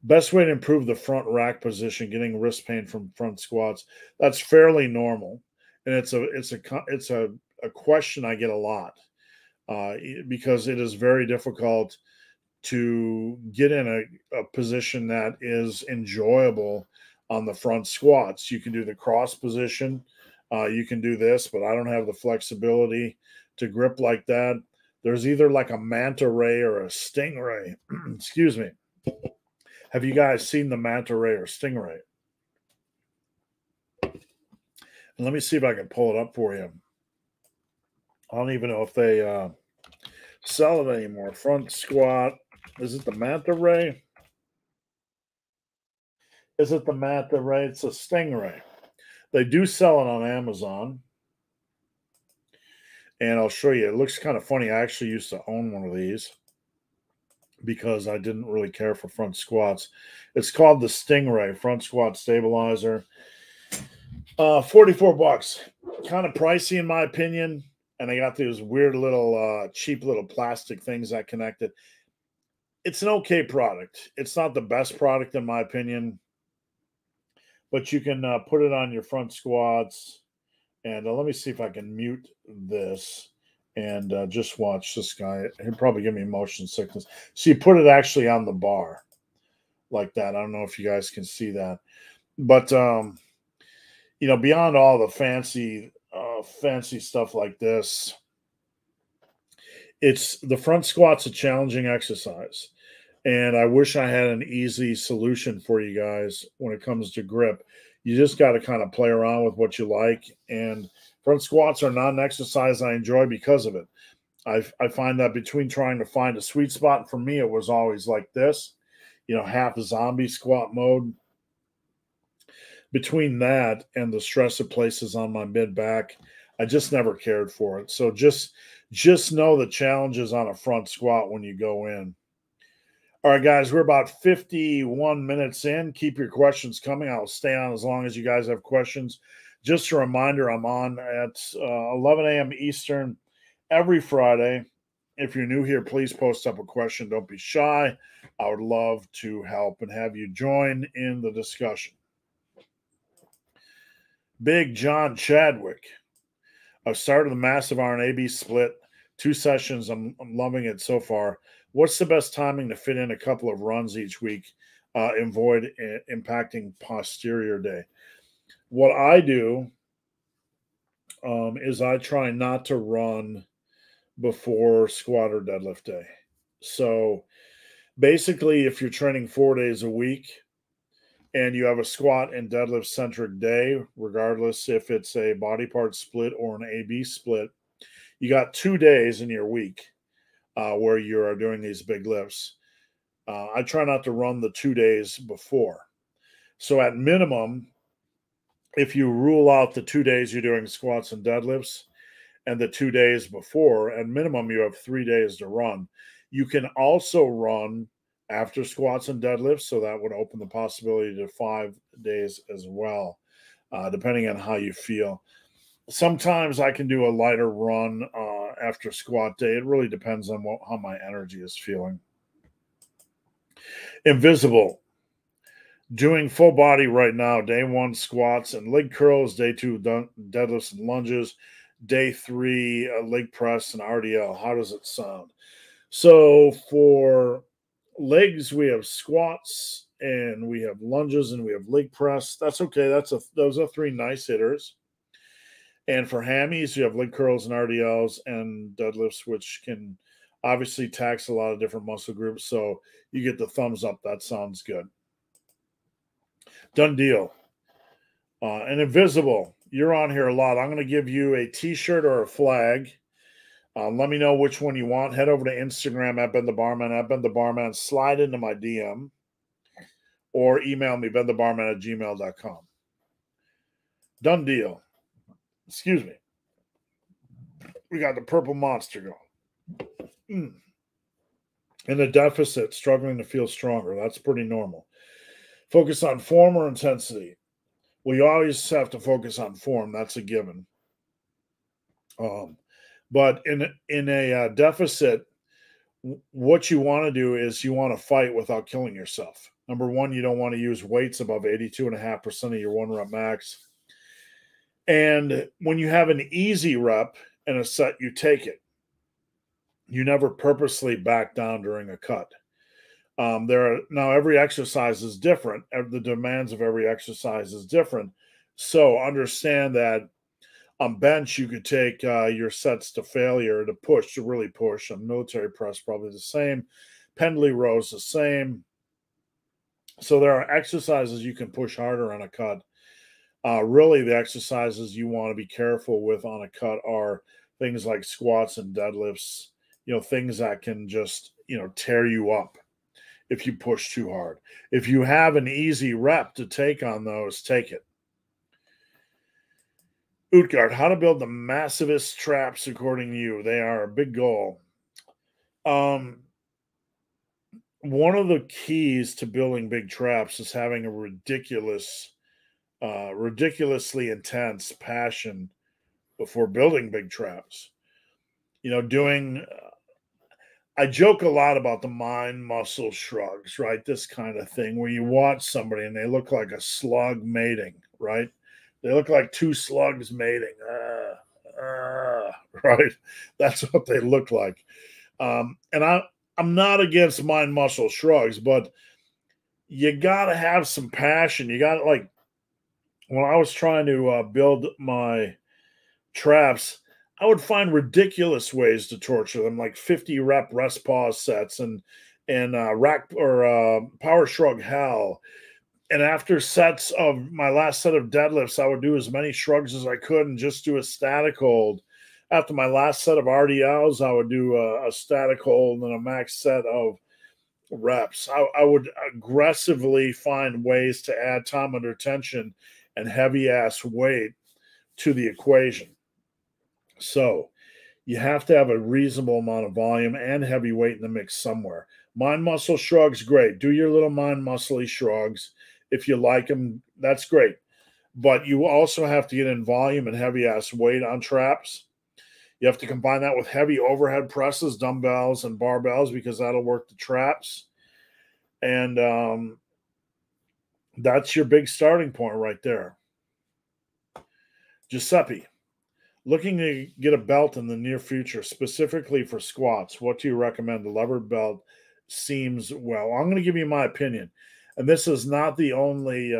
Best way to improve the front rack position, getting wrist pain from front squats. That's fairly normal. And it's a question I get a lot because it is very difficult to get in a position that is enjoyable on the front squats. You can do the cross position. You can do this, but I don't have the flexibility to grip like that. There's either like a manta ray or a stingray. Excuse me. Have you guys seen the manta ray or stingray? And let me see if I can pull it up for you. I don't even know if they sell it anymore. Front squat. Is it the manta ray? Is it the manta ray? It's a stingray. They do sell it on Amazon. And I'll show you. It looks kind of funny. I actually used to own one of these because I didn't really care for front squats. It's called the Stingray Front Squat Stabilizer. $44. Kind of pricey in my opinion. And I got these weird little cheap little plastic things that connect it. It's an okay product. It's not the best product in my opinion. But you can put it on your front squats. And let me see if I can mute this and just watch this guy. He'll probably give me motion sickness. So you put it actually on the bar like that. I don't know if you guys can see that. But, beyond all the fancy stuff like this, It's the front squat's a challenging exercise. And I wish I had an easy solution for you guys when it comes to grip. You just got to kind of play around with what you like. And front squats are not an exercise I enjoy because of it. I find that between trying to find a sweet spot, for me, it was always like this, half zombie squat mode. Between that and the stress it places on my mid back, I just never cared for it. So just know the challenges on a front squat when you go in. All right, guys, we're about 51 minutes in. Keep your questions coming. I'll stay on as long as you guys have questions. Just a reminder, I'm on at 11 a.m. Eastern every Friday. If you're new here, please post up a question. Don't be shy. I would love to help and have you join in the discussion. Big John Chadwick. I've started the massive iron AB split. 2 sessions. I'm loving it so far. What's the best timing to fit in a couple of runs each week and avoid impacting posterior day? What I do is I try not to run before squat or deadlift day. So basically, if you're training 4 days a week and you have a squat and deadlift centric day, regardless if it's a body part split or an AB split, you got 2 days in your week where you are doing these big lifts. I try not to run the 2 days before. So at minimum, if you rule out the 2 days you're doing squats and deadlifts and the 2 days before, at minimum, you have 3 days to run. You can also run after squats and deadlifts, so that would open the possibility to 5 days as well, depending on how you feel. Sometimes I can do a lighter run after squat day. It really depends on how my energy is feeling. Invisible. Doing full body right now. Day 1 squats and leg curls. Day 2 deadlifts and lunges. Day 3 leg press and RDL. How does it sound? So for legs, we have squats and we have lunges and we have leg press. That's okay. Those are 3 nice hitters. And for hammies, you have leg curls and RDLs and deadlifts, which can obviously tax a lot of different muscle groups. So you get the thumbs up. That sounds good. Done deal. And Invisible, you're on here a lot. I'm going to give you a t-shirt or a flag. Let me know which one you want. Head over to Instagram at BenTheBarman. Slide into my DM or email me, benthebarman@gmail.com. Done deal. Excuse me. We got the purple monster going. In a deficit, struggling to feel stronger. That's pretty normal. Focus on form or intensity. Well, you always have to focus on form. That's a given. But in a deficit, what you want to do is you want to fight without killing yourself. Number one, you don't want to use weights above 82.5% of your 1 rep max. And when you have an easy rep in a set, you take it. You never purposely back down during a cut. Now every exercise is different. The demands of every exercise is different. So understand that on bench, you could take your sets to failure to really push. On military press, probably the same. Pendley rows, the same. So there are exercises you can push harder on a cut. Really, the exercises you want to be careful with on a cut are things like squats and deadlifts, things that can just, tear you up if you push too hard. If you have an easy rep to take on those, take it. Utgard, how to build the massivest traps according to you? They are a big goal. One of the keys to building big traps is having a ridiculously intense passion before building big traps. I joke a lot about the mind muscle shrugs, right? This kind of thing where you watch somebody and they look like a slug mating, right? They look like 2 slugs mating, right? That's what they look like. And I'm not against mind muscle shrugs, but you got to have some passion. You got to, when I was trying to build my traps, I would find ridiculous ways to torture them, like 50 rep rest pause sets and rack or power shrug hell. And after sets of my last set of deadlifts, I would do as many shrugs as I could and just do a static hold. After my last set of RDLs, I would do a static hold and a max set of reps. I would aggressively find ways to add time under tension and heavy ass weight to the equation. So you have to have a reasonable amount of volume and heavy weight in the mix somewhere. Mind muscle shrugs, great. Do your little mind muscly shrugs. If you like them, that's great. But you also have to get in volume and heavy ass weight on traps. You have to combine that with heavy overhead presses, dumbbells, and barbells because that'll work the traps. And that's your big starting point right there. Giuseppe, looking to get a belt in the near future, specifically for squats. What do you recommend? The levered belt seems well. I'm going to give you my opinion, and this is not the only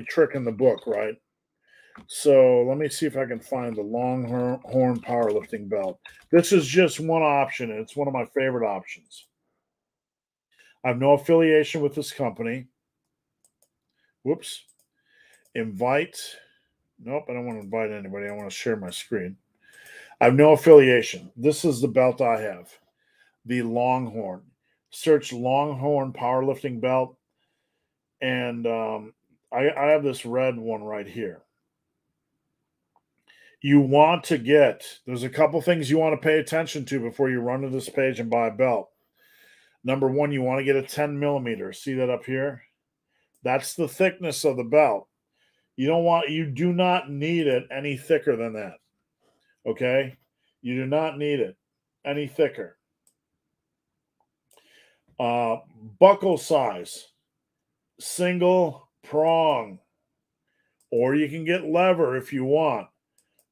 trick in the book, right? So let me see if I can find the Longhorn powerlifting belt. This is just one option, and it's one of my favorite options. I have no affiliation with this company. Whoops. Invite. Nope, I don't want to invite anybody. I want to share my screen. I have no affiliation. This is the belt I have. The Longhorn. Search Longhorn powerlifting belt. And I have this red one right here. You want to there's a couple things you want to pay attention to before you run to this page and buy a belt. Number one, you want to get a 10 millimeter. See that up here? That's the thickness of the belt. You do not need it any thicker than that. Okay? You do not need it any thicker. Buckle size, single prong, or you can get lever if you want.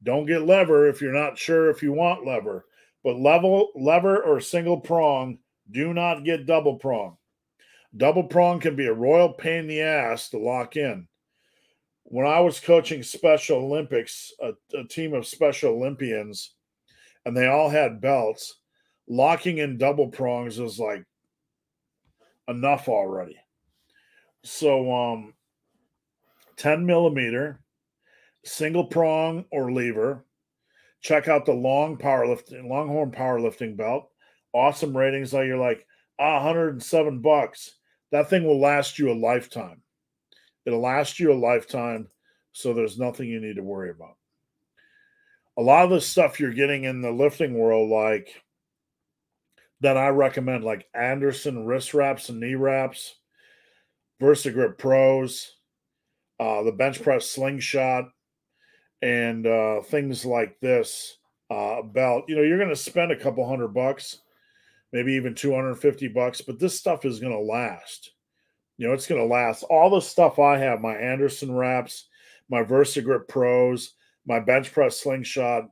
Don't get lever if you're not sure if you want lever. But lever or single prong, do not get double prong. Double prong can be a royal pain in the ass to lock in. When I was coaching Special Olympics, a team of Special Olympians, and they all had belts, locking in double prongs is like enough already. So 10 millimeter, single prong or lever. Check out the Longhorn powerlifting belt. Awesome ratings. You're like, $107. That thing will last you a lifetime. It'll last you a lifetime, so there's nothing you need to worry about. A lot of the stuff you're getting in the lifting world, like that I recommend, like Anderson wrist wraps and knee wraps, VersaGrip Pros, the bench press Slingshot, and things like this belt. You're going to spend a couple $100, maybe even $250, but this stuff is going to last. It's going to last. All the stuff I have, my Anderson wraps, my VersaGrip Pros, my bench press Slingshot,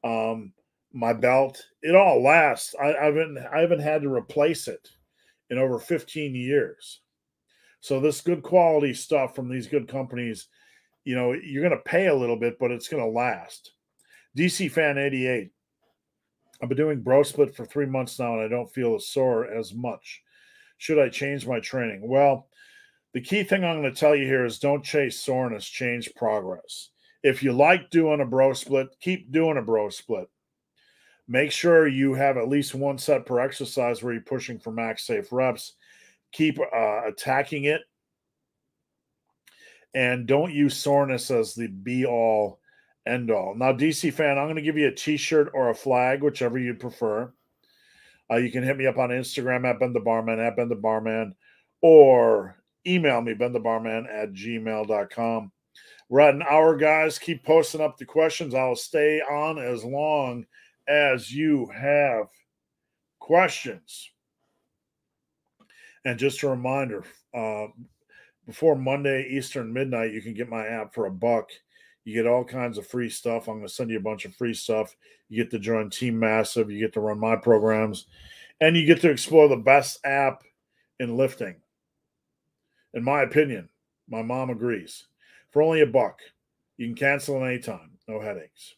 my belt, it all lasts. I haven't had to replace it in over 15 years. So this good quality stuff from these good companies, you're going to pay a little bit, but it's going to last. DC Fan 88. I've been doing bro split for 3 months now, and I don't feel as sore as much. Should I change my training? Well, the key thing I'm going to tell you here is don't chase soreness, change progress. If you like doing a bro split, keep doing a bro split. Make sure you have at least one set per exercise where you're pushing for max safe reps. Keep attacking it. And don't use soreness as the be-all, end-all. Now, DC Fan, I'm going to give you a T-shirt or a flag, whichever you prefer. You can hit me up on Instagram at BenTheBarman, or email me, benthebarman@gmail.com. We're at an hour, guys. Keep posting up the questions. I'll stay on as long as you have questions. And just a reminder, before Monday Eastern midnight, you can get my app for $1. You get all kinds of free stuff. I'm going to send you a bunch of free stuff. You get to join Team Massive. You get to run my programs. And you get to explore the best app in lifting. In my opinion, my mom agrees. For only $1. You can cancel anytime. No headaches.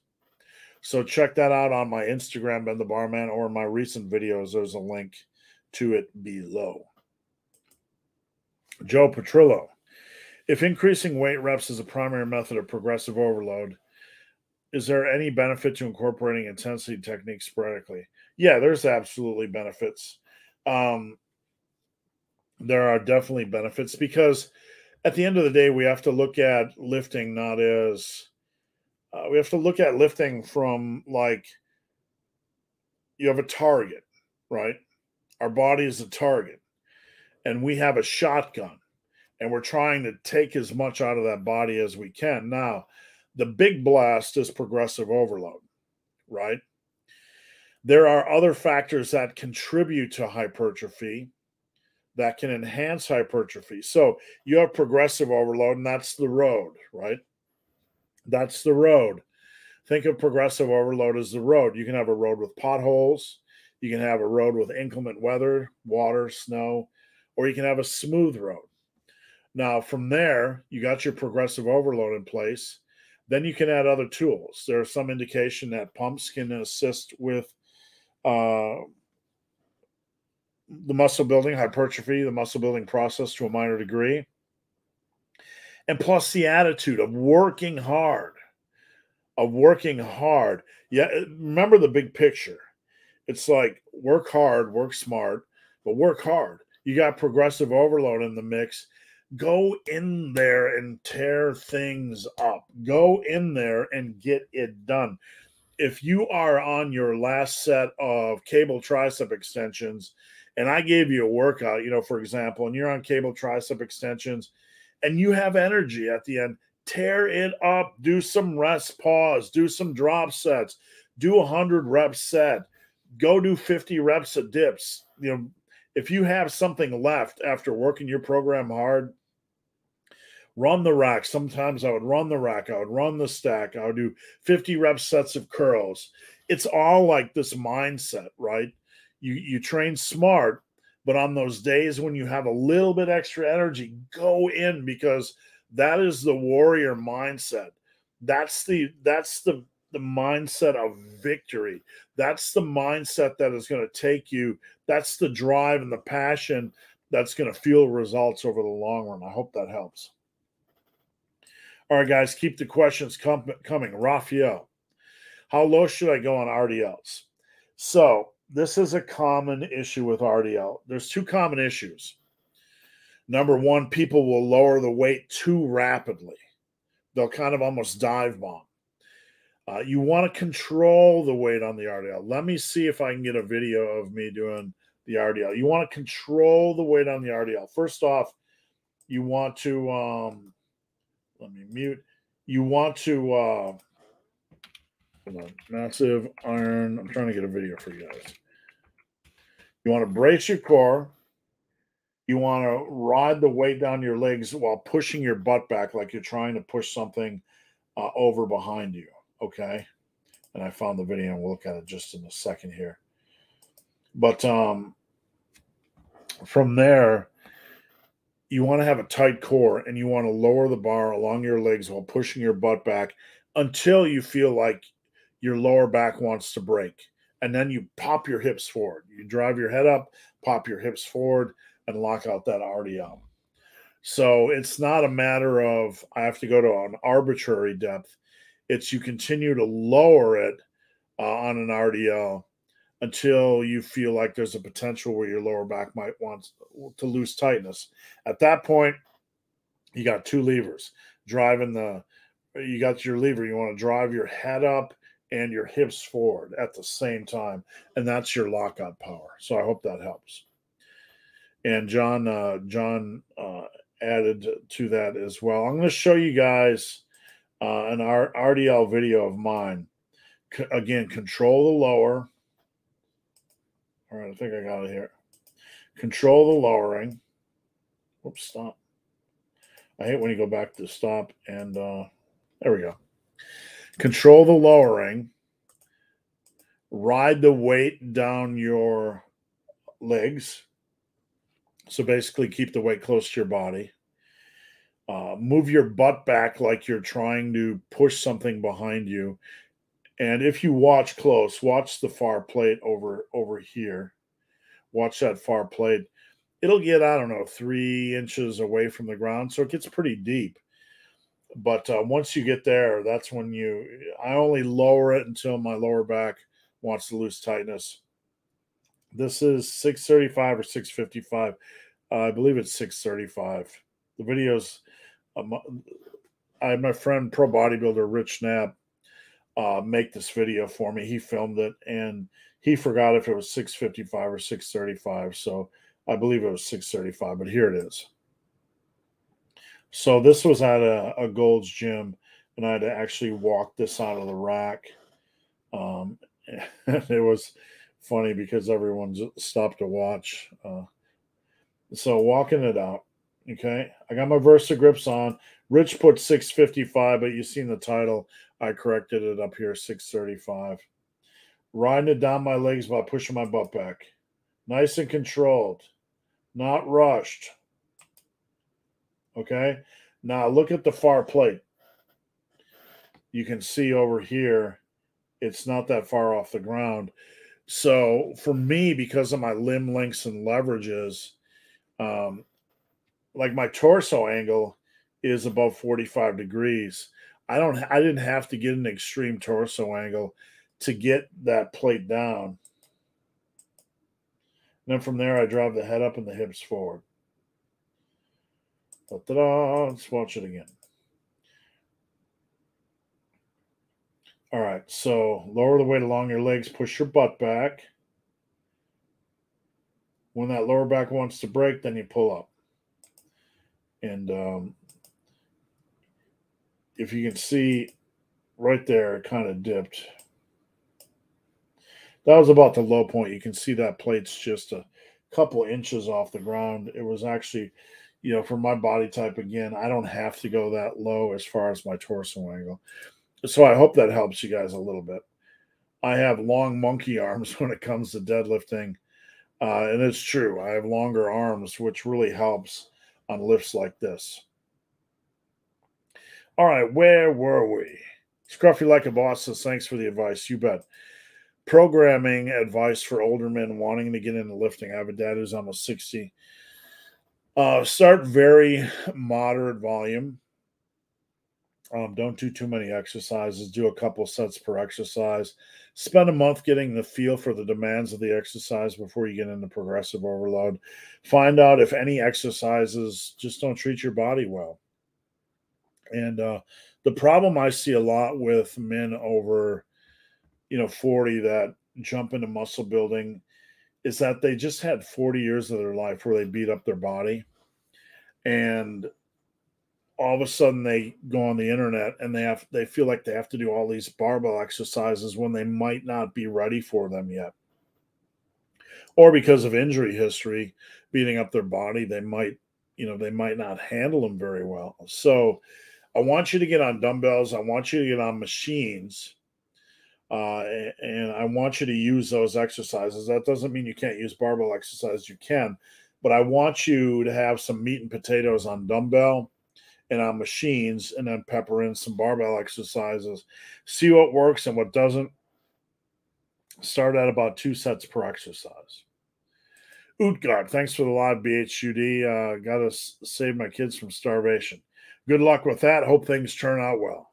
So check that out on my Instagram, Ben the Barman, or my recent videos. There's a link to it below. Joe Petrillo. If increasing weight reps is a primary method of progressive overload, is there any benefit to incorporating intensity techniques sporadically? Yeah, there's absolutely benefits. There are definitely benefits because at the end of the day, we have to look at lifting not as we have to look at lifting from like you have a target, right? Our body is a target, and we have a shotgun, and we're trying to take as much out of that body as we can. Now, the big blast is progressive overload, right? There are other factors that contribute to hypertrophy that can enhance hypertrophy. So you have progressive overload, and that's the road, right? That's the road. Think of progressive overload as the road. You can have a road with potholes. You can have a road with inclement weather, water, snow, or you can have a smooth road. Now, from there, you got your progressive overload in place. Then you can add other tools. There's some indication that pumps can assist with the muscle building, hypertrophy, the muscle building process to a minor degree. And plus the attitude of working hard. Yeah, remember the big picture. It's like work hard, work smart, but work hard. You got progressive overload in the mix. Go in there and tear things up. Go in there and get it done. If you are on your last set of cable tricep extensions, and I gave you a workout, for example, and you're on cable tricep extensions, and you have energy at the end, tear it up. Do some rest pause. Do some drop sets. Do 100 reps set. Go do 50 reps of dips. If you have something left after working your program hard, run the rack. Sometimes I would run the rack. I would run the stack. I would do 50 rep sets of curls. It's all like this mindset, right? You train smart, but on those days when you have a little bit extra energy, go in, because that is the warrior mindset. That's the mindset of victory. That's the mindset that is going to take you. That's the drive and the passion that's going to fuel results over the long run. I hope that helps. All right, guys, keep the questions coming. Raphael, how low should I go on RDLs? So this is a common issue with RDL. There's two common issues. Number one, people will lower the weight too rapidly. They'll kind of almost dive bomb. You want to control the weight on the RDL. Let me see if I can get a video of me doing the RDL. You want to control the weight on the RDL. First off, you want to, let me mute. You want to, massive iron. I'm trying to get a video for you guys. You want to brace your core. You want to ride the weight down your legs while pushing your butt back like you're trying to push something over behind you. Okay. And I found the video and we'll look at it just in a second here. But from there, you want to have a tight core and you want to lower the bar along your legs while pushing your butt back until you feel like your lower back wants to break. And then you pop your hips forward. You drive your head up, pop your hips forward, and lock out that RDL. So it's not a matter of I have to go to an arbitrary depth. It's you continue to lower it on an RDL until you feel like there's a potential where your lower back might want to lose tightness. At that point, you got two levers. You got your lever. You want to drive your head up and your hips forward at the same time. And that's your lockout power. So I hope that helps. And John added to that as well. I'm going to show you guys an RDL video of mine. Again, control the lower. All right, I think I got it here. Control the lowering. Whoops, stop. I hate when you go back to stop. And there we go. Control the lowering. Ride the weight down your legs. So basically keep the weight close to your body. Move your butt back like you're trying to push something behind you. And if you watch close, watch the far plate over here. Watch that far plate. It'll get, I don't know, 3 inches away from the ground. So it gets pretty deep. But once you get there, that's when I only lower it until my lower back wants to lose tightness. This is 635 or 655. I believe it's 635. The videos, I had my friend, pro bodybuilder Rich Knapp, make this video for me. He filmed it, and he forgot if it was 655 or 635. So I believe it was 635, but here it is. So this was at a Gold's Gym, and I had to actually walk this out of the rack. It was funny because everyone stopped to watch. So walking it out, okay? I got my Versa grips on. Rich put 655, but you seen the title. I corrected it up here, 635. Riding it down my legs by pushing my butt back. Nice and controlled. Not rushed. Okay? Now look at the far plate. You can see over here, it's not that far off the ground. So for me, because of my limb lengths and leverages, like my torso angle is above 45 degrees. I didn't have to get an extreme torso angle to get that plate down. And then from there, I drive the head up and the hips forward. Ta-da! Let's watch it again. All right, so lower the weight along your legs, push your butt back. When that lower back wants to break, then you pull up. And if you can see right there, it kind of dipped. That was about the low point. You can see that plate's just a couple inches off the ground. It was actually, for my body type, again, I don't have to go that low as far as my torso angle. So I hope that helps you guys a little bit. I have long monkey arms when it comes to deadlifting. And it's true. I have longer arms, which really helps on lifts like this. All right, where were we? Scruffy Like a Boss says, thanks for the advice. You bet. Programming advice for older men wanting to get into lifting. I have a dad who's almost 60. Start very moderate volume. Don't do too many exercises. Do a couple sets per exercise. Spend a month getting the feel for the demands of the exercise before you get into progressive overload. Find out if any exercises just don't treat your body well. And the problem I see a lot with men over, 40 that jump into muscle building is that they just had 40 years of their life where they beat up their body. And all of a sudden they go on the internet and they feel like they have to do all these barbell exercises when they might not be ready for them yet. Or because of injury history, beating up their body, they might not handle them very well. So I want you to get on dumbbells. I want you to get on machines. And I want you to use those exercises. That doesn't mean you can't use barbell exercises. You can. But I want you to have some meat and potatoes on dumbbell and on machines, and then pepper in some barbell exercises. See what works and what doesn't. Start at about 2 sets per exercise. Utgard, thanks for the live BHUD. Got to save my kids from starvation. Good luck with that. Hope things turn out well.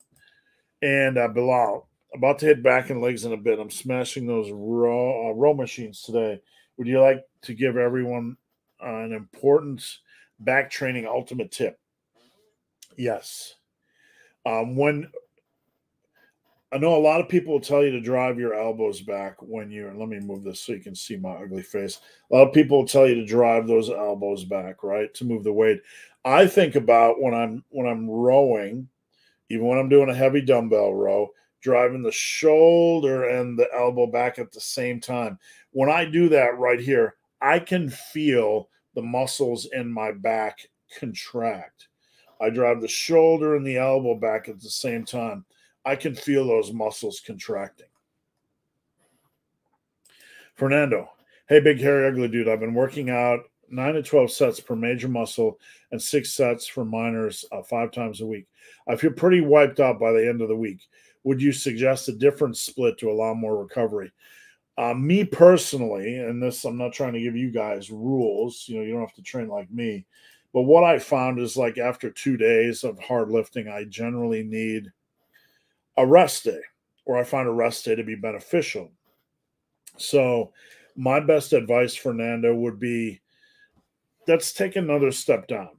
And Bilal, about to hit back and legs in a bit. I'm smashing those row machines today. Would you like to give everyone an important back training ultimate tip? Yes. When I know a lot of people will tell you to drive your elbows back when you're, let me move this so you can see my ugly face. A lot of people will tell you to drive those elbows back, right? To move the weight. I think about when I'm rowing, even when I'm doing a heavy dumbbell row, driving the shoulder and the elbow back at the same time. When I do that right here, I can feel the muscles in my back contract. I drive the shoulder and the elbow back at the same time. I can feel those muscles contracting. Fernando, hey, big, hairy, ugly dude. I've been working out 9 to 12 sets per major muscle and 6 sets for minors 5 times a week. I feel pretty wiped out by the end of the week. Would you suggest a different split to allow more recovery? Me personally, and this, I'm not trying to give you guys rules, you don't have to train like me, but what I found is like after 2 days of hard lifting, I generally need a rest day, or I find a rest day to be beneficial. So my best advice, Fernando, would be, let's take another step down.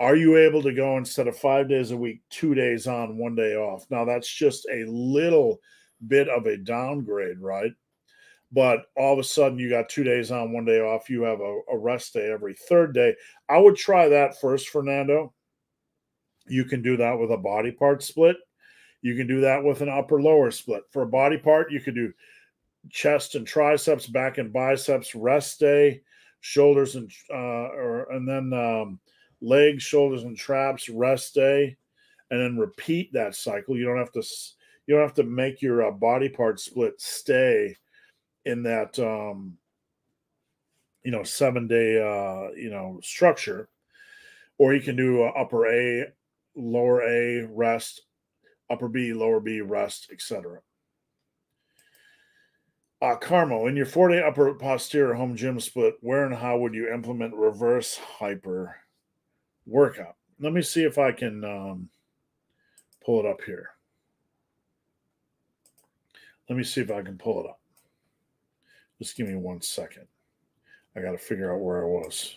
Are you able to go, instead of 5 days a week, 2 days on, 1 day off? Now that's just a little bit of a downgrade, right? But all of a sudden you got 2 days on, 1 day off. You have a rest day every third day. I would try that first, Fernando. You can do that with a body part split. You can do that with an upper lower split. For a body part, you could do chest and triceps, back and biceps, rest day, shoulders and then legs, shoulders and traps, rest day, and then repeat that cycle. You don't have to make your body part split stay in that 7-day structure. Or you can do upper A, lower A, rest, upper B, lower B, rest, etc. Carmo, in your 4-day upper posterior home gym split, where and how would you implement reverse hyper workout? Let me see if I can pull it up here. Let me see if I can pull it up. Just give me 1 second. I got to figure out where I was.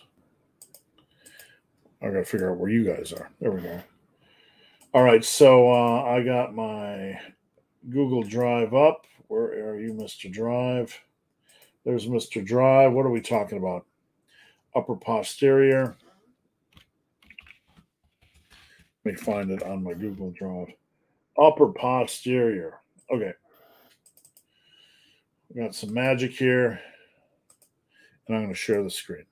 I got to figure out where you guys are. There we go. All right, so I got my Google Drive up. Where are you, Mr. Drive? There's Mr. Drive. What are we talking about? Upper posterior. Let me find it on my Google Drive. Upper posterior. Okay. We got some magic here. And I'm going to share the screen.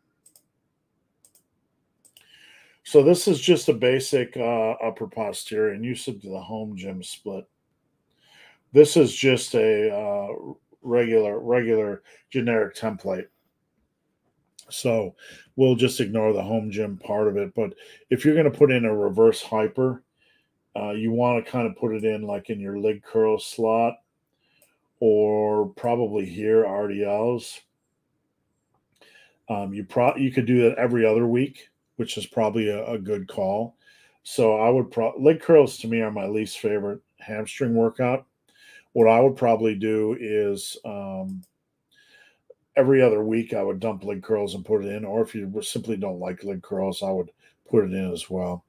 So this is just a basic upper posterior, and you said the home gym split. This is just a regular generic template. So we'll just ignore the home gym part of it. But if you're going to put in a reverse hyper, you want to kind of put it in like in your leg curl slot, or probably here, RDLs. You could do that every other week, which is probably a good call. So I would leg curls to me are my least favorite hamstring workout. What I would probably do is every other week I would dump leg curls and put it in, or if you simply don't like leg curls, I would put it in as well.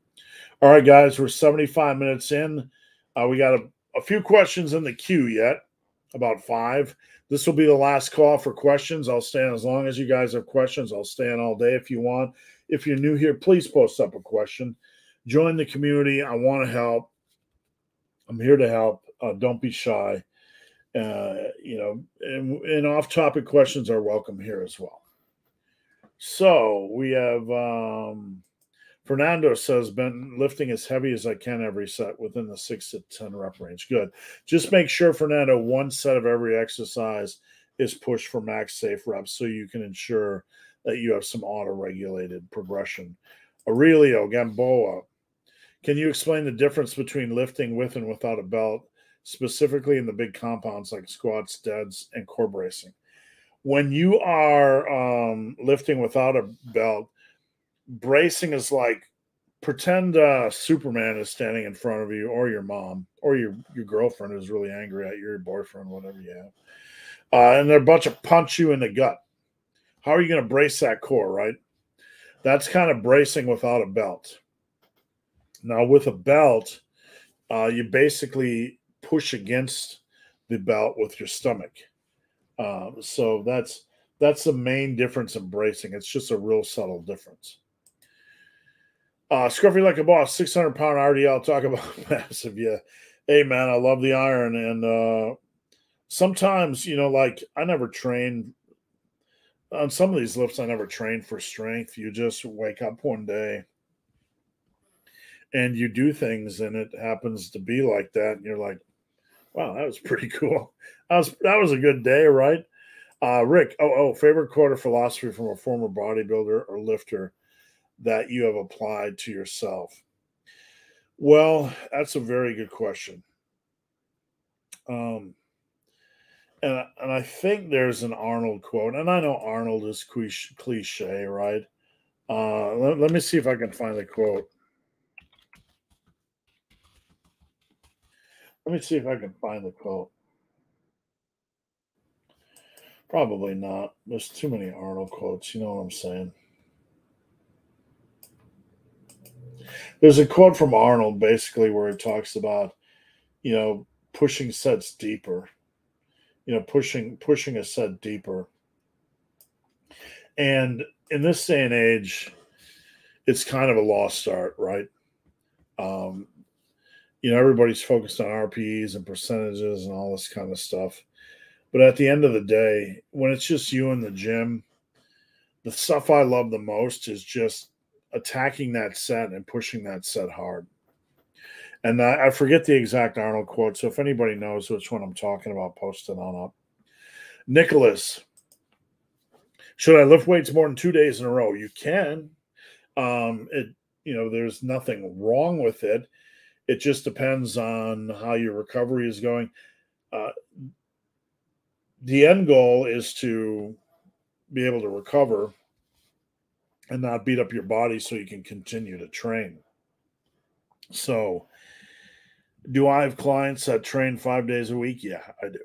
All right, guys, we're 75 minutes in. We got a few questions in the queue yet, about 5. This will be the last call for questions. I'll stay on as long as you guys have questions. I'll stay on all day if you want. If you're new here, please post up a question. Join the community. I want to help. I'm here to help. Don't be shy. And off-topic questions are welcome here as well. So we have Fernando says, been lifting as heavy as I can every set within the 6 to 10 rep range. Good. Just make sure, Fernando, 1 set of every exercise is pushed for max safe reps, so you can ensure that you have some auto-regulated progression. Aurelio Gamboa, can you explain the difference between lifting with and without a belt, specifically in the big compounds like squats, deads, and core bracing? When you are lifting without a belt, bracing is like, pretend Superman is standing in front of you, or your mom, or your girlfriend who's really angry at you, your boyfriend, whatever you have. And they're about to punch you in the gut. How are you going to brace that core, right? That's kind of bracing without a belt. Now, with a belt, you basically push against the belt with your stomach. So that's the main difference in bracing. It's just a real subtle difference. Scruffy like a boss, 600-pound RDL. Talk about massive. Yeah. Hey, man, I love the iron. And sometimes, like I never trained on some of these lifts. I never trained for strength. You just wake up one day and you do things, and it happens to be like that. And you're like, wow, that was pretty cool. That was a good day, right? Rick, favorite quote or philosophy from a former bodybuilder or lifter that you have applied to yourself? Well, that's a very good question. And I think there's an Arnold quote, and I know Arnold is cliche, right? Let me see if I can find the quote. Let me see if I can find the quote. Probably not. There's too many Arnold quotes. You know what I'm saying? There's a quote from Arnold basically where he talks about, pushing sets deeper. Pushing a set deeper. And in this day and age, it's kind of a lost art, right? Everybody's focused on RPEs and percentages and all this kind of stuff. But at the end of the day, when it's just you in the gym, the stuff I love the most is just attacking that set and pushing that set hard. And I forget the exact Arnold quote, so if anybody knows which one I'm talking about, post it on up. Nicholas, should I lift weights more than 2 days in a row? You can. There's nothing wrong with it. It just depends on how your recovery is going. The end goal is to be able to recover and not beat up your body so you can continue to train. So, do I have clients that train 5 days a week? Yeah, I do.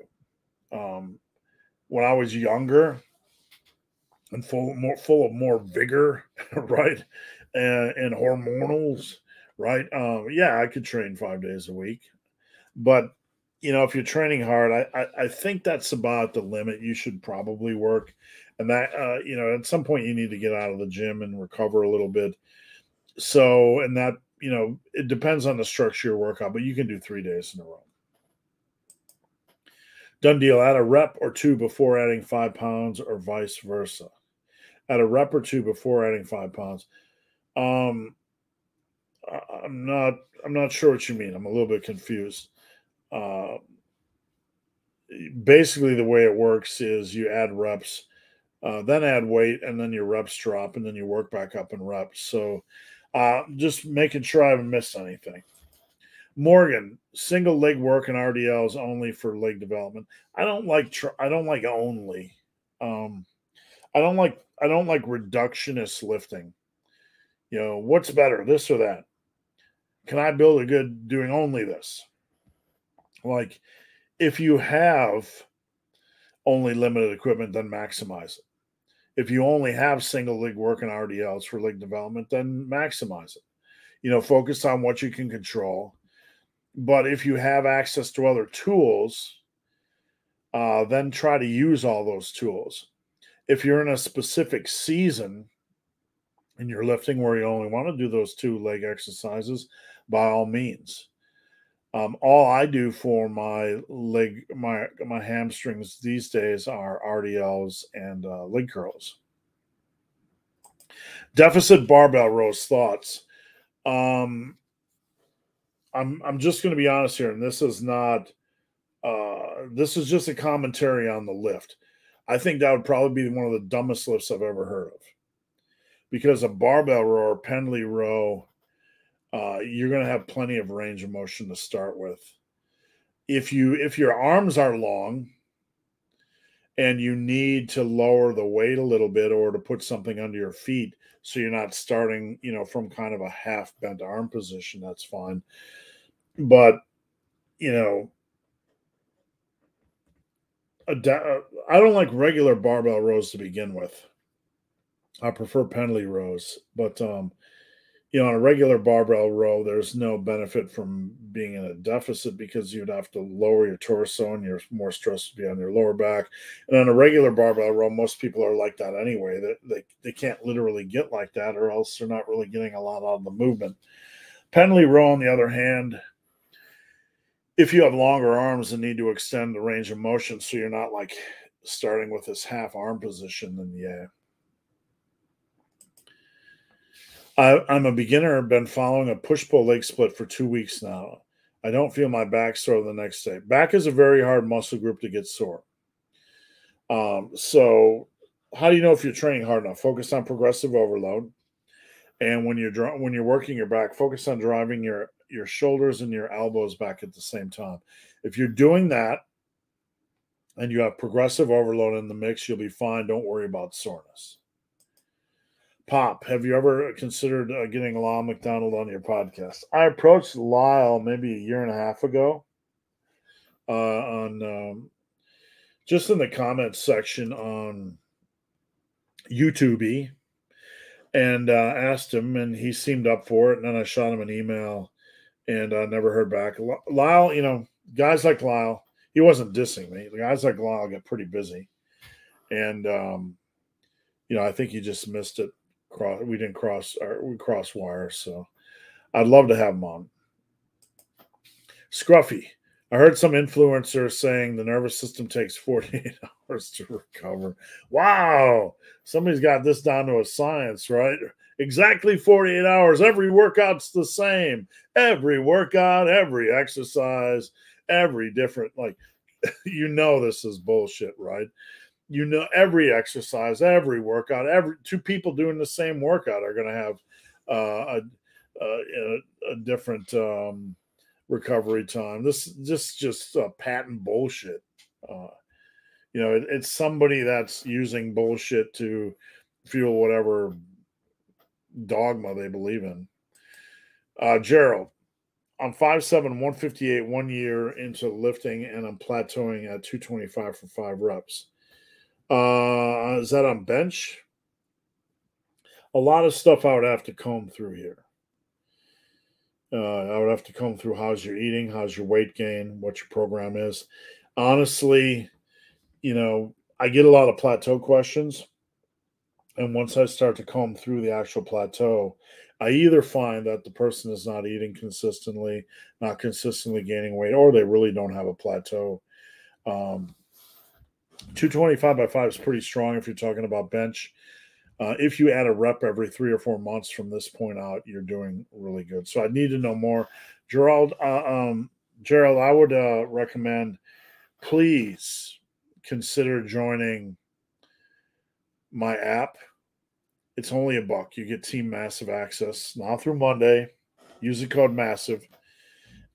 When I was younger and full of more vigor, right, and hormonals, right? I could train 5 days a week, but if you're training hard, I think that's about the limit you should probably work. And that, at some point you need to get out of the gym and recover a little bit. So, and that, it depends on the structure of your workout, but you can do 3 days in a row. Done deal. Add a rep or two before adding 5 pounds or vice versa. Add a rep or two before adding 5 pounds. I'm not sure what you mean. I'm a little bit confused. Basically the way it works is you add reps, then add weight, and then your reps drop, and then you work back up in reps. So just making sure I haven't missed anything. Morgan, single leg work and RDLs only for leg development. I don't like only. I don't like reductionist lifting. What's better, this or that? Can I build a good doing only this? Like, if you have only limited equipment, then maximize it. If you only have single leg work and RDLs for leg development, then maximize it. Focus on what you can control. But if you have access to other tools, then try to use all those tools. If you're in a specific season and you're lifting where you only want to do those 2 leg exercises, by all means. All I do for my leg, my hamstrings these days are RDLs and leg curls. Deficit barbell rows thoughts. I'm just going to be honest here, and this is not. This is just a commentary on the lift. I think that would probably be one of the dumbest lifts I've ever heard of, because a barbell row or pendley row, you're going to have plenty of range of motion to start with. If your arms are long and you need to lower the weight a little bit or to put something under your feet so you're not starting, from kind of a half bent arm position, that's fine. But, I don't like regular barbell rows to begin with. I prefer pendley rows, but on a regular barbell row, there's no benefit from being in a deficit because you'd have to lower your torso and you're more stressed to be on your lower back. And on a regular barbell row, most people are like that anyway. They can't literally get like that, or else they're not really getting a lot out of the movement. Pendley row, on the other hand, if you have longer arms and need to extend the range of motion so you're not like starting with this half arm position, then yeah. I'm a beginner. I've been following a push-pull leg split for 2 weeks now. I don't feel my back sore the next day. Back is a very hard muscle group to get sore. So how do you know if you're training hard enough? Focus on progressive overload. And when you're working your back, focus on driving your shoulders and your elbows back at the same time. If you're doing that and you have progressive overload in the mix, you'll be fine. Don't worry about soreness. Pop, have you ever considered getting Lyle McDonald on your podcast? I approached Lyle maybe a year and a half ago on just in the comments section on YouTube, and asked him, and he seemed up for it. And then I shot him an email, and I never heard back. Lyle, guys like Lyle, he wasn't dissing me. Guys like Lyle get pretty busy, and I think he just missed it. We crossed wires, so I'd love to have him on. Scruffy, I heard some influencers saying the nervous system takes 48 hours to recover. Wow, somebody's got this down to a science, right? Exactly 48 hours. Every workout's the same. Every workout, every exercise, every different, this is bullshit, right? Every exercise, every workout, two people doing the same workout are going to have a different recovery time. This just patent bullshit. It's somebody that's using bullshit to fuel whatever dogma they believe in. Gerald, I'm 5'7", 158, 1 year into lifting, and I'm plateauing at 225 for 5 reps. Is that on bench? A lot of stuff I would have to comb through here. I would have to comb through how's your eating, how's your weight gain, what your program is. Honestly, I get a lot of plateau questions. And once I start to comb through the actual plateau, I either find that the person is not eating consistently, not consistently gaining weight, or they really don't have a plateau. 225 by 5 is pretty strong if you're talking about bench. If you add a rep every 3 or 4 months from this point out, you're doing really good. So I need to know more. Gerald, I would recommend, please consider joining my app. It's only $1. You get Team Massive access now through Monday. Use the code Massive.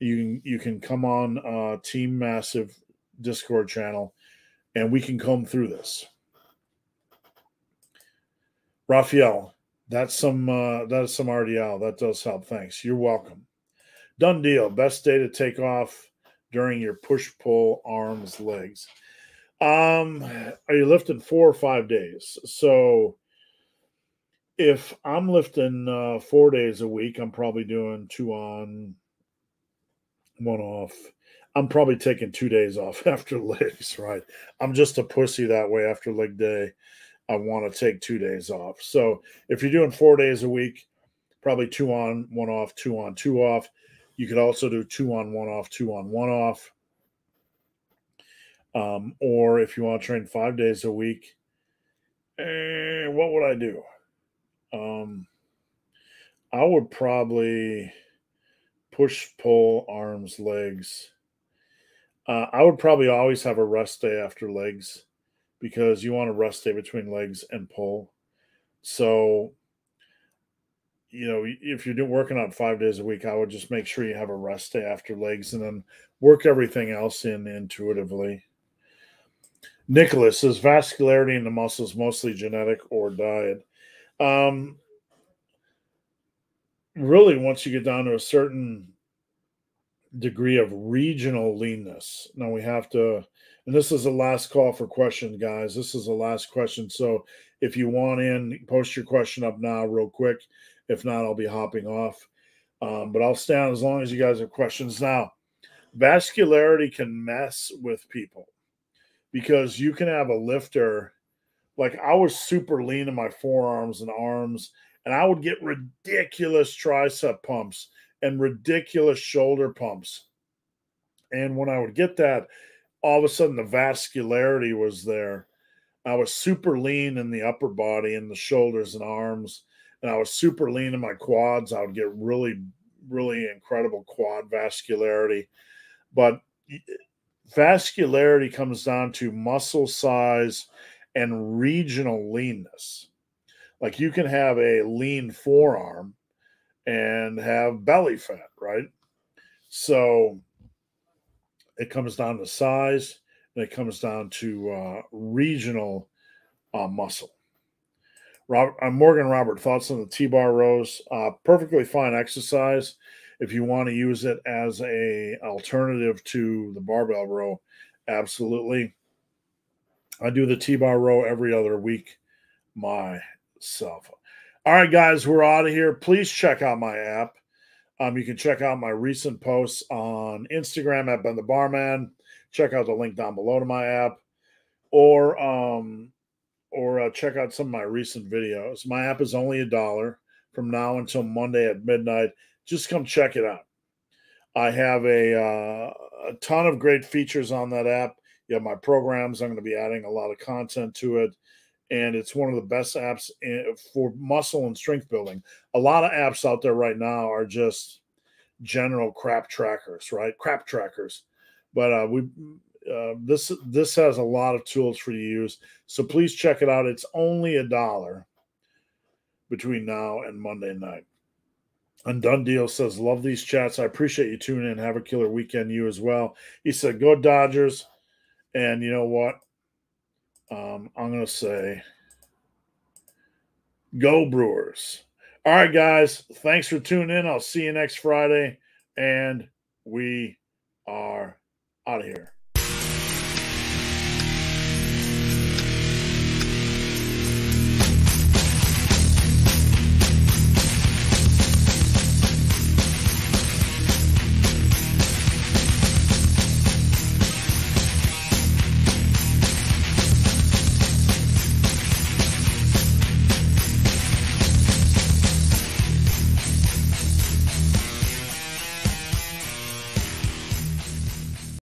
You can come on Team Massive Discord channel, and we can comb through this. Raphael, that is some RDL. That does help. Thanks. You're welcome. Done deal. Best day to take off during your push-pull arms, legs. Are you lifting 4 or 5 days? So if I'm lifting 4 days a week, I'm probably doing 2 on, 1 off. I'm probably taking 2 days off after legs, right? I'm just a pussy that way. After leg day, I want to take 2 days off. So if you're doing 4 days a week, probably 2 on, 1 off, 2 on, 2 off. You could also do 2 on, 1 off, 2 on, 1 off. Or if you want to train 5 days a week, what would I do? I would probably push, pull, arms, legs. I would probably always have a rest day after legs, because you want a rest day between legs and pull. So, if you're working out 5 days a week, I would just make sure you have a rest day after legs and then work everything else in intuitively. Nicholas, is vascularity in the muscles mostly genetic or diet? Really, once you get down to a certain degree of regional leanness. Now we have to, and this is the last call for questions, guys. This is the last question. So if you want in, post your question up now real quick. If not, I'll be hopping off. But I'll stay on as long as you guys have questions. Now, vascularity can mess with people, because you can have a lifter. Like, I was super lean in my forearms and arms, and I would get ridiculous tricep pumps and ridiculous shoulder pumps. And when I would get that, all of a sudden the vascularity was there. I was super lean in the upper body and the shoulders and arms, and I was super lean in my quads. I would get really, really incredible quad vascularity. But vascularity comes down to muscle size and regional leanness. Like you can have a lean forearm and have belly fat, right? So it comes down to size and it comes down to regional muscle. Morgan Robert, thoughts on the T-bar rows? Perfectly fine exercise if you want to use it as a alternative to the barbell row. Absolutely. I do the T-bar row every other week myself. All right, guys, we're out of here. Please check out my app. You can check out my recent posts on Instagram at Ben the Barman. Check out the link down below to my app, or check out some of my recent videos. My app is only $1 from now until Monday at midnight. Just come check it out. I have a ton of great features on that app. You have my programs. I'm going to be adding a lot of content to it. And it's one of the best apps for muscle and strength building. A lot of apps out there right now are just general crap trackers, right? Crap trackers. But this has a lot of tools for you to use. So please check it out. It's only $1 between now and Monday night. And Done Deal says, love these chats. I appreciate you tuning in. Have a killer weekend, you as well. He said, go Dodgers. And you know what? I'm going to say, go Brewers. All right, guys. Thanks for tuning in. I'll see you next Friday. And we are out of here.